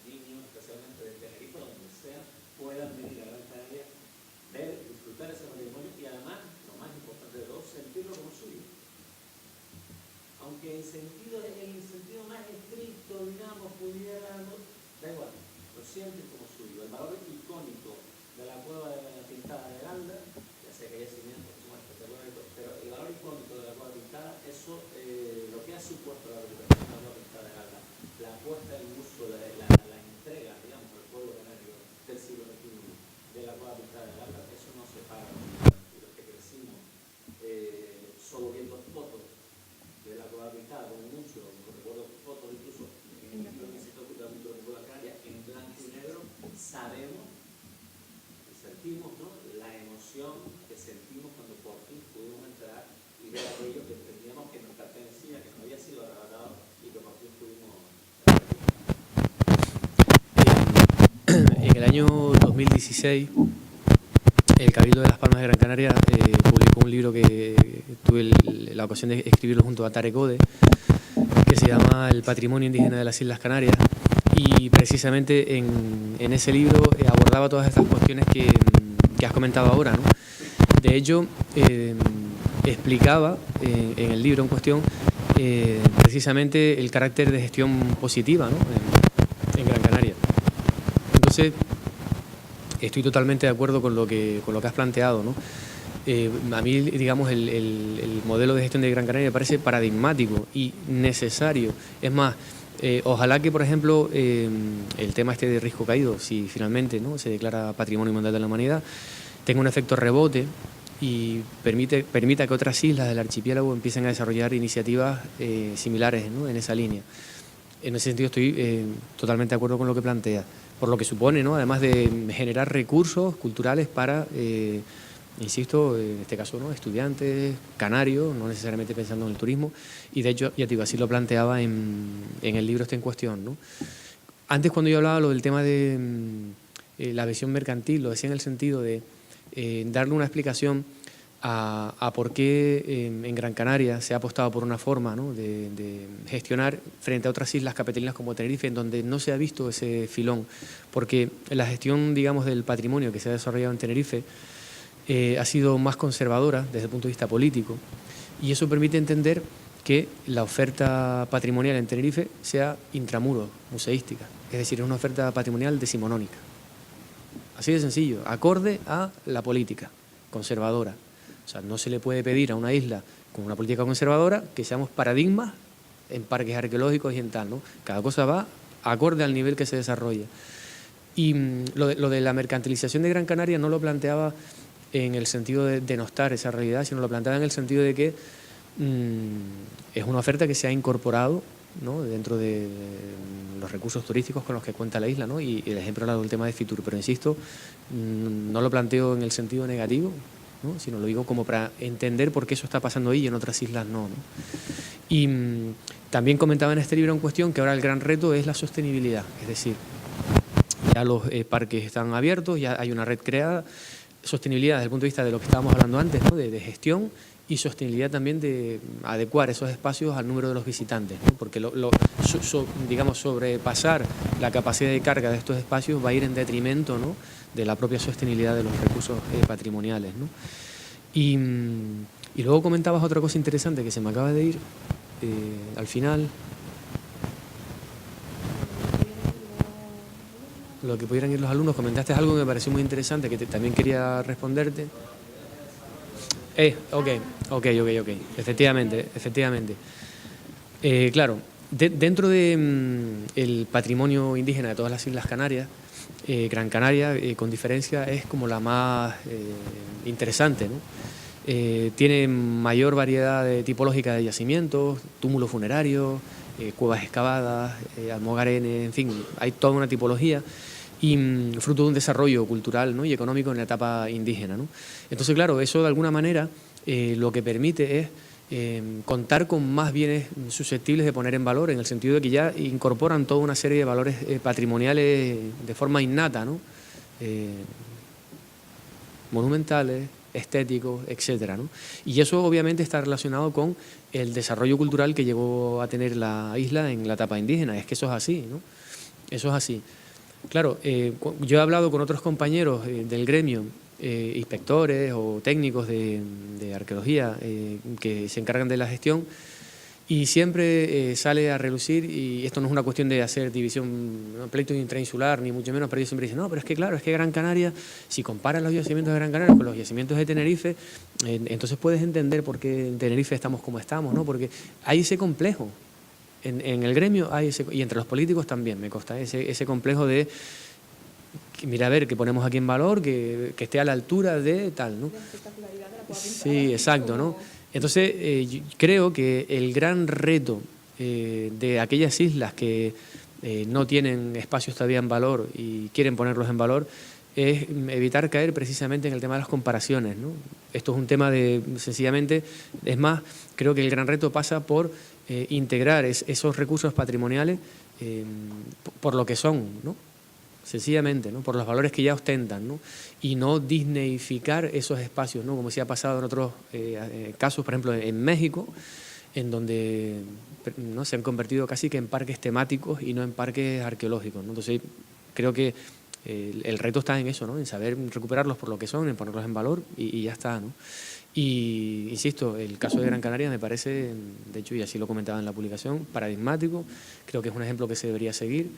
niños especialmente de Tenerife, donde sea, puedan venir a Gran Canaria, ver, disfrutar ese patrimonio y además, lo más importante de todo, sentirlo como suyo. Aunque en el sentido más estricto, digamos, pudiera, ¿no? Da igual, lo sienten como suyo. El valor icónico de la cueva de la Pintada de Galda, ya sé que hay yacimientos que son espectaculares, pero el valor icónico de la cueva pintada, eso, lo que ha supuesto la recuperación de la cueva Pintada de Galda, la puesta en uso, la entrega, digamos, al pueblo canario del siglo XXI de la cueva Pintada de Galda, eso no se paga. Y los que crecimos solo viendo fotos de la cueva pintada, como mucho, recuerdo fotos incluso en el Instituto de la Canaria en blanco y negro, sabemos y sentimos, ¿no?, la emoción que sentimos cuando por fin pudimos entrar y ver aquello que entendíamos que nos pertenecía, que nos había sido arrebatado y que por fin pudimos. En el año 2016, el Cabildo de Las Palmas de Gran Canaria publicó un libro que tuve la ocasión de escribirlo junto a Tarek Ode, que se llama El patrimonio indígena de las Islas Canarias, y precisamente en ese libro abordaba todas estas cuestiones que has comentado ahora, ¿no? De hecho, explicaba en el libro en cuestión precisamente el carácter de gestión positiva, ¿no?, en Gran Canaria. Entonces, estoy totalmente de acuerdo con lo que has planteado, ¿no? A mí, digamos, el modelo de gestión de Gran Canaria me parece paradigmático y necesario. Es más, ojalá que, por ejemplo, el tema este de Risco Caído, si finalmente, ¿no?, se declara Patrimonio Mundial de la Humanidad, tenga un efecto rebote y permita que otras islas del archipiélago empiecen a desarrollar iniciativas similares, ¿no?, en esa línea. En ese sentido estoy totalmente de acuerdo con lo que plantea, por lo que supone, ¿no?, además de generar recursos culturales para, insisto, en este caso, ¿no?, estudiantes, canarios, no necesariamente pensando en el turismo, y de hecho, ya te digo, así lo planteaba en el libro en cuestión, ¿no? Antes, cuando yo hablaba lo del tema de la visión mercantil, lo decía en el sentido de darle una explicación a por qué en Gran Canaria se ha apostado por una forma, ¿no?, de gestionar frente a otras islas capitalinas como Tenerife, en donde no se ha visto ese filón, porque la gestión, digamos, del patrimonio que se ha desarrollado en Tenerife ha sido más conservadora desde el punto de vista político, y eso permite entender que la oferta patrimonial en Tenerife sea intramuros, museística. Es decir, es una oferta patrimonial decimonónica. Así de sencillo, acorde a la política conservadora. O sea, no se le puede pedir a una isla con una política conservadora que seamos paradigmas en parques arqueológicos y en tal, ¿no? Cada cosa va acorde al nivel que se desarrolla. Y lo de la mercantilización de Gran Canaria no lo planteaba en el sentido de denostar esa realidad, sino lo planteaba en el sentido de que es una oferta que se ha incorporado, ¿no?, dentro de los recursos turísticos con los que cuenta la isla, ¿no? Y el ejemplo era el tema de Fitur, pero insisto, no lo planteo en el sentido negativo, ¿no?, sino lo digo como para entender por qué eso está pasando ahí y en otras islas no, ¿no? Y también comentaba en este libro en cuestión que ahora el gran reto es la sostenibilidad, es decir, ya los parques están abiertos, ya hay una red creada, sostenibilidad desde el punto de vista de lo que estábamos hablando antes, ¿no?, de gestión, y sostenibilidad también de adecuar esos espacios al número de los visitantes, ¿no? Porque digamos, sobrepasar la capacidad de carga de estos espacios va a ir en detrimento, ¿no?, de la propia sostenibilidad de los recursos patrimoniales, ¿no? Y luego comentabas otra cosa interesante que se me acaba de ir al final. Lo que pudieran ir los alumnos, comentaste algo que me pareció muy interesante, que también quería responderte. Ok, efectivamente. Claro, dentro del patrimonio indígena de todas las Islas Canarias, Gran Canaria, con diferencia, es como la más interesante, ¿no? Tiene mayor variedad tipológica de yacimientos, túmulos funerarios, cuevas excavadas, almogarenes, en fin, hay toda una tipología y fruto de un desarrollo cultural, ¿no?, y económico en la etapa indígena, ¿no? Entonces, claro, eso de alguna manera lo que permite es contar con más bienes susceptibles de poner en valor, en el sentido de que ya incorporan toda una serie de valores patrimoniales de forma innata, ¿no? Monumentales, estéticos, etcétera, ¿no? Y eso obviamente está relacionado con el desarrollo cultural que llegó a tener la isla en la etapa indígena. Es que eso es así, ¿no? Eso es así. Claro, yo he hablado con otros compañeros del gremio, inspectores o técnicos de arqueología que se encargan de la gestión, y siempre sale a relucir, y esto no es una cuestión de hacer división, ¿no?, pleito intrainsular, ni mucho menos, pero ellos siempre dicen, no, pero es que claro, es que Gran Canaria, si comparas los yacimientos de Gran Canaria con los yacimientos de Tenerife, entonces puedes entender por qué en Tenerife estamos como estamos, ¿no? Porque hay ese complejo. En el gremio hay ese, y entre los políticos también, me consta, ese complejo de, mira, a ver, que ponemos aquí en valor, que esté a la altura de tal, ¿no? Sí, exacto, ¿no? Entonces, yo creo que el gran reto de aquellas islas que no tienen espacios todavía en valor y quieren ponerlos en valor es evitar caer precisamente en el tema de las comparaciones, ¿no? Esto es un tema de, sencillamente, es más, creo que el gran reto pasa por integrar esos recursos patrimoniales por lo que son, ¿no? Sencillamente, ¿no?, por los valores que ya ostentan, ¿no?, y no disneyficar esos espacios, ¿no?, como se ha pasado en otros casos, por ejemplo, en México, en donde, ¿no?, se han convertido casi que en parques temáticos y no en parques arqueológicos, ¿no? Entonces, creo que el reto está en eso, ¿no?, en saber recuperarlos por lo que son, en ponerlos en valor y ya está, ¿no? Y, insisto, el caso de Gran Canaria me parece, de hecho, y así lo comentaba en la publicación, paradigmático. Creo que es un ejemplo que se debería seguir,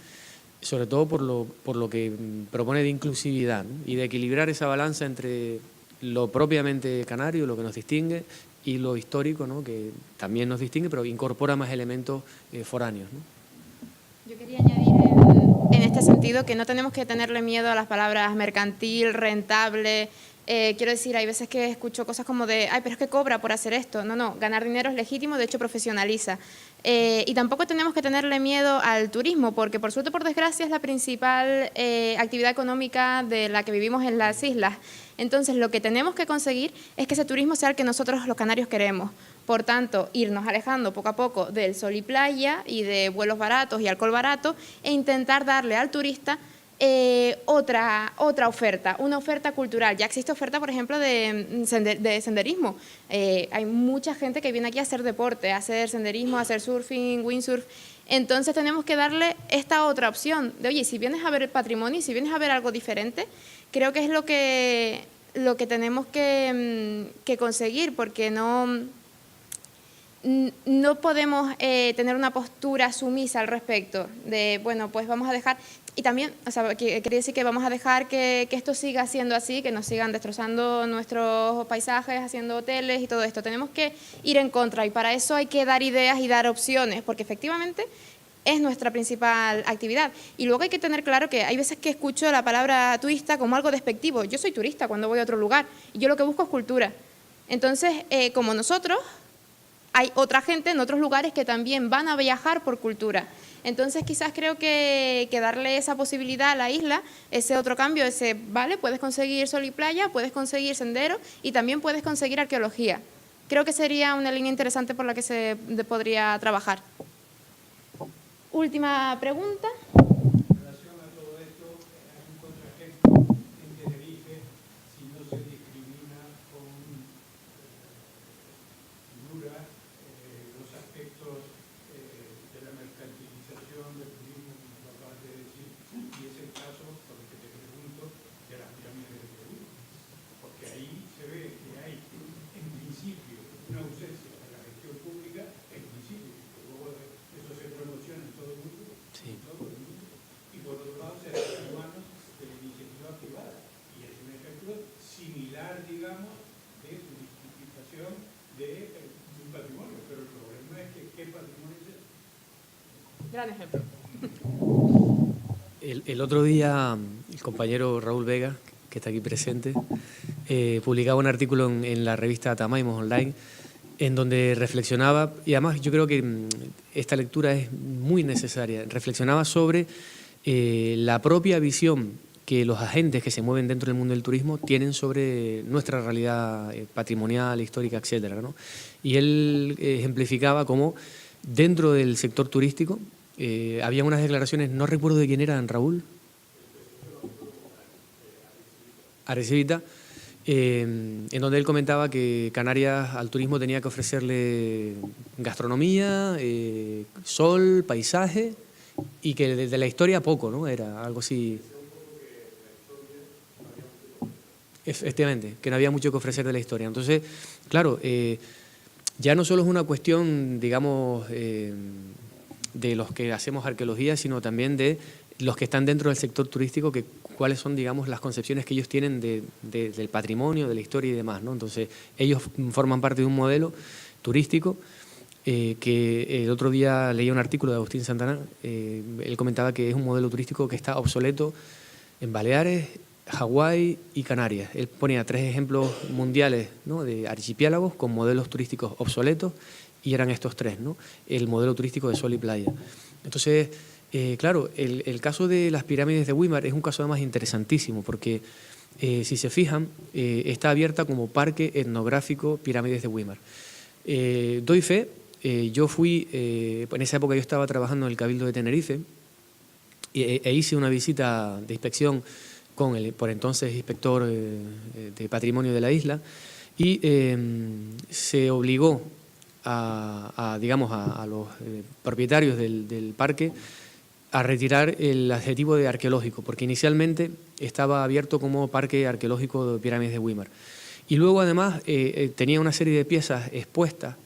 sobre todo por lo que propone de inclusividad, ¿no?, y de equilibrar esa balanza entre lo propiamente canario, lo que nos distingue, y lo histórico, ¿no?, que también nos distingue, pero incorpora más elementos foráneos, ¿no? Yo quería añadir en este sentido que no tenemos que tenerle miedo a las palabras mercantil, rentable. Quiero decir, hay veces que escucho cosas como de, ay, pero es que cobra por hacer esto. No, ganar dinero es legítimo, de hecho profesionaliza. Y tampoco tenemos que tenerle miedo al turismo, porque por suerte, por desgracia, es la principal actividad económica de la que vivimos en las islas. Entonces, lo que tenemos que conseguir es que ese turismo sea el que nosotros los canarios queremos. Por tanto, irnos alejando poco a poco del sol y playa y de vuelos baratos y alcohol barato, e intentar darle al turista otra oferta, una oferta cultural. Ya existe oferta, por ejemplo, de senderismo. Hay mucha gente que viene aquí a hacer deporte, a hacer senderismo, a hacer surfing, windsurf. Entonces tenemos que darle esta otra opción de, oye, si vienes a ver el patrimonio y si vienes a ver algo diferente, creo que es lo que tenemos que conseguir, porque no... no podemos tener una postura sumisa al respecto de, bueno, pues vamos a dejar, y también, o sea, quería decir que vamos a dejar que esto siga siendo así, que nos sigan destrozando nuestros paisajes, haciendo hoteles y todo esto. Tenemos que ir en contra y para eso hay que dar ideas y dar opciones, porque efectivamente es nuestra principal actividad. Y luego hay que tener claro que hay veces que escucho la palabra turista como algo despectivo. Yo soy turista cuando voy a otro lugar y yo lo que busco es cultura. Entonces, como nosotros, hay otra gente en otros lugares que también van a viajar por cultura. Entonces, quizás creo que darle esa posibilidad a la isla, ese otro cambio, ese, vale, puedes conseguir sol y playa, puedes conseguir sendero y también puedes conseguir arqueología. Creo que sería una línea interesante por la que se podría trabajar. Última pregunta. En relación a todo esto, hay un contraejemplo en Tenerife, si no se discrimina con figura los aspectos de la mercantilización del turismo, como lo acabas de decir, y es el caso, por lo que te pregunto, de las pirámides de Perú, porque ahí se ve que hay, en principio, una ausencia de la gestión pública, en principio, que luego eso se promociona en todo el mundo, Sí. y por otro lado se hace en manos de la iniciativa privada, y es un ejemplo similar, digamos, de turistificación de un patrimonio, pero el problema es que ¿qué patrimonio es ese? Gran ejemplo. El otro día, el compañero Raúl Vega, que está aquí presente, publicaba un artículo en la revista Tamaimos Online, en donde reflexionaba, y además yo creo que esta lectura es muy necesaria, reflexionaba sobre la propia visión que los agentes que se mueven dentro del mundo del turismo tienen sobre nuestra realidad patrimonial, histórica, etcétera, ¿no? Y él ejemplificaba cómo dentro del sector turístico había unas declaraciones, no recuerdo de quién eran, Raúl, Arecevita, en donde él comentaba que Canarias al turismo tenía que ofrecerle gastronomía, sol, paisaje, y que desde la historia poco, ¿no? Era algo así. Efectivamente, que no había mucho que ofrecer de la historia. Entonces, claro, ya no solo es una cuestión, digamos, de los que hacemos arqueología, sino también de los que están dentro del sector turístico, que cuáles son, digamos, las concepciones que ellos tienen del patrimonio, de la historia y demás, ¿no? Entonces, ellos forman parte de un modelo turístico que el otro día leía un artículo de Agustín Santana, él comentaba que es un modelo turístico que está obsoleto en Baleares, Hawái y Canarias. Él ponía 3 ejemplos mundiales, ¿no?, de archipiélagos con modelos turísticos obsoletos y eran estos 3, ¿no? El modelo turístico de sol y playa. Entonces, claro, el caso de las pirámides de Güímar es un caso además interesantísimo porque, si se fijan, está abierta como parque etnográfico Pirámides de Güímar. Doy fe, yo fui, en esa época yo estaba trabajando en el Cabildo de Tenerife e hice una visita de inspección con el por entonces inspector de patrimonio de la isla y se obligó a los propietarios del parque a retirar el adjetivo de arqueológico, porque inicialmente estaba abierto como Parque Arqueológico de Pirámides de Güímar. Y luego además tenía una serie de piezas expuestas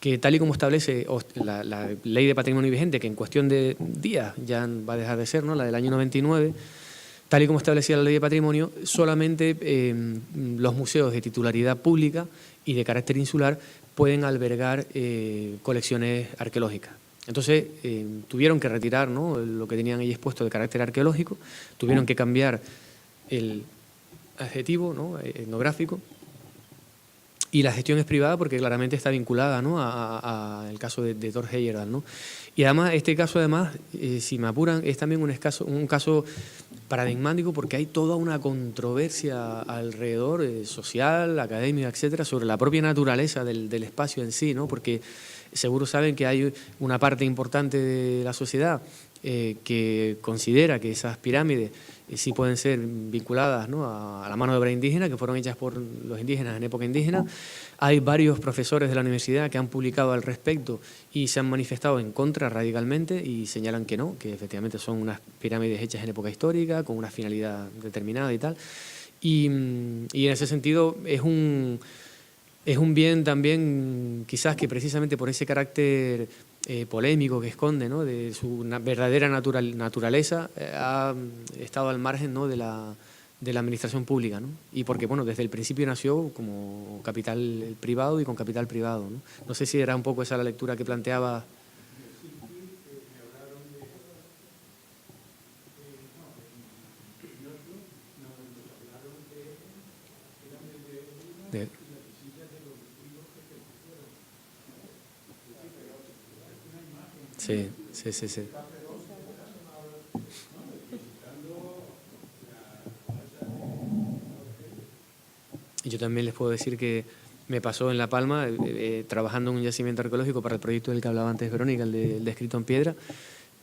que, tal y como establece la Ley de Patrimonio vigente, que en cuestión de días ya va a dejar de ser, ¿no?, la del año 99, tal y como establecía la Ley de Patrimonio, solamente los museos de titularidad pública y de carácter insular pueden albergar colecciones arqueológicas. Entonces, tuvieron que retirar, ¿no?, lo que tenían ahí expuesto de carácter arqueológico, tuvieron que cambiar el adjetivo, ¿no?, etnográfico, y la gestión es privada porque claramente está vinculada, ¿no?, al caso de Thor Heyerdahl, ¿no? Y además, este caso, además, si me apuran, es también un caso paradigmático porque hay toda una controversia alrededor, social, académica, etcétera, sobre la propia naturaleza del espacio en sí, ¿no? Porque seguro saben que hay una parte importante de la sociedad que considera que esas pirámides sí pueden ser vinculadas, ¿no?, a la mano de obra indígena, que fueron hechas por los indígenas en época indígena. Hay varios profesores de la universidad que han publicado al respecto y se han manifestado en contra radicalmente y señalan que no, que efectivamente son unas pirámides hechas en época histórica, con una finalidad determinada y tal. Y en ese sentido es Es un bien también, quizás que precisamente por ese carácter polémico que esconde, ¿no?, de su verdadera naturaleza, ha estado al margen, ¿no?, de la administración pública, ¿no? Y porque, bueno, desde el principio nació como capital privado y con capital privado, ¿no? No sé si era un poco esa la lectura que planteaba. Sí, sí, sí, sí. Y yo también les puedo decir que me pasó en La Palma, trabajando en un yacimiento arqueológico para el proyecto del que hablaba antes Verónica, el de escrito en piedra,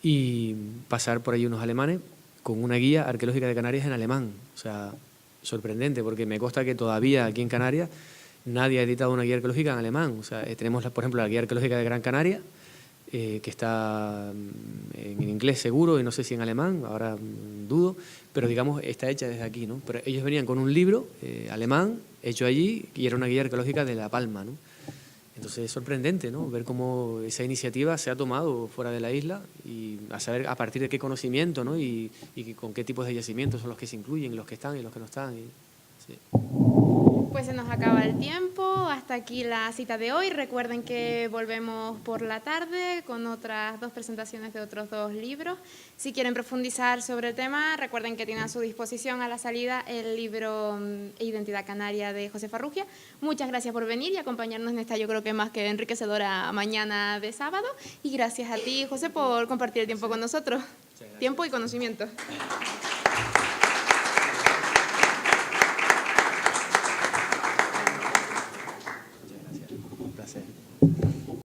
y pasar por ahí unos alemanes con una guía arqueológica de Canarias en alemán. O sea, sorprendente, porque me consta que todavía aquí en Canarias nadie ha editado una guía arqueológica en alemán. O sea, tenemos, por ejemplo, la guía arqueológica de Gran Canaria, que está en inglés seguro y no sé si en alemán, ahora dudo, pero digamos está hecha desde aquí, ¿no? Pero ellos venían con un libro alemán hecho allí y era una guía arqueológica de La Palma, ¿no? Entonces es sorprendente, ¿no?, ver cómo esa iniciativa se ha tomado fuera de la isla y a saber a partir de qué conocimiento, ¿no?, y con qué tipos de yacimientos son los que se incluyen, los que están y los que no están. Sí. Pues se nos acaba el tiempo, hasta aquí la cita de hoy. Recuerden que volvemos por la tarde con otras 2 presentaciones de otros 2 libros. Si quieren profundizar sobre el tema, recuerden que tienen a su disposición a la salida el libro Identidad Canaria de José Farrugia. Muchas gracias por venir y acompañarnos en esta, yo creo que más que enriquecedora mañana de sábado. Y gracias a ti, José, por compartir el tiempo con nosotros. Tiempo y conocimiento.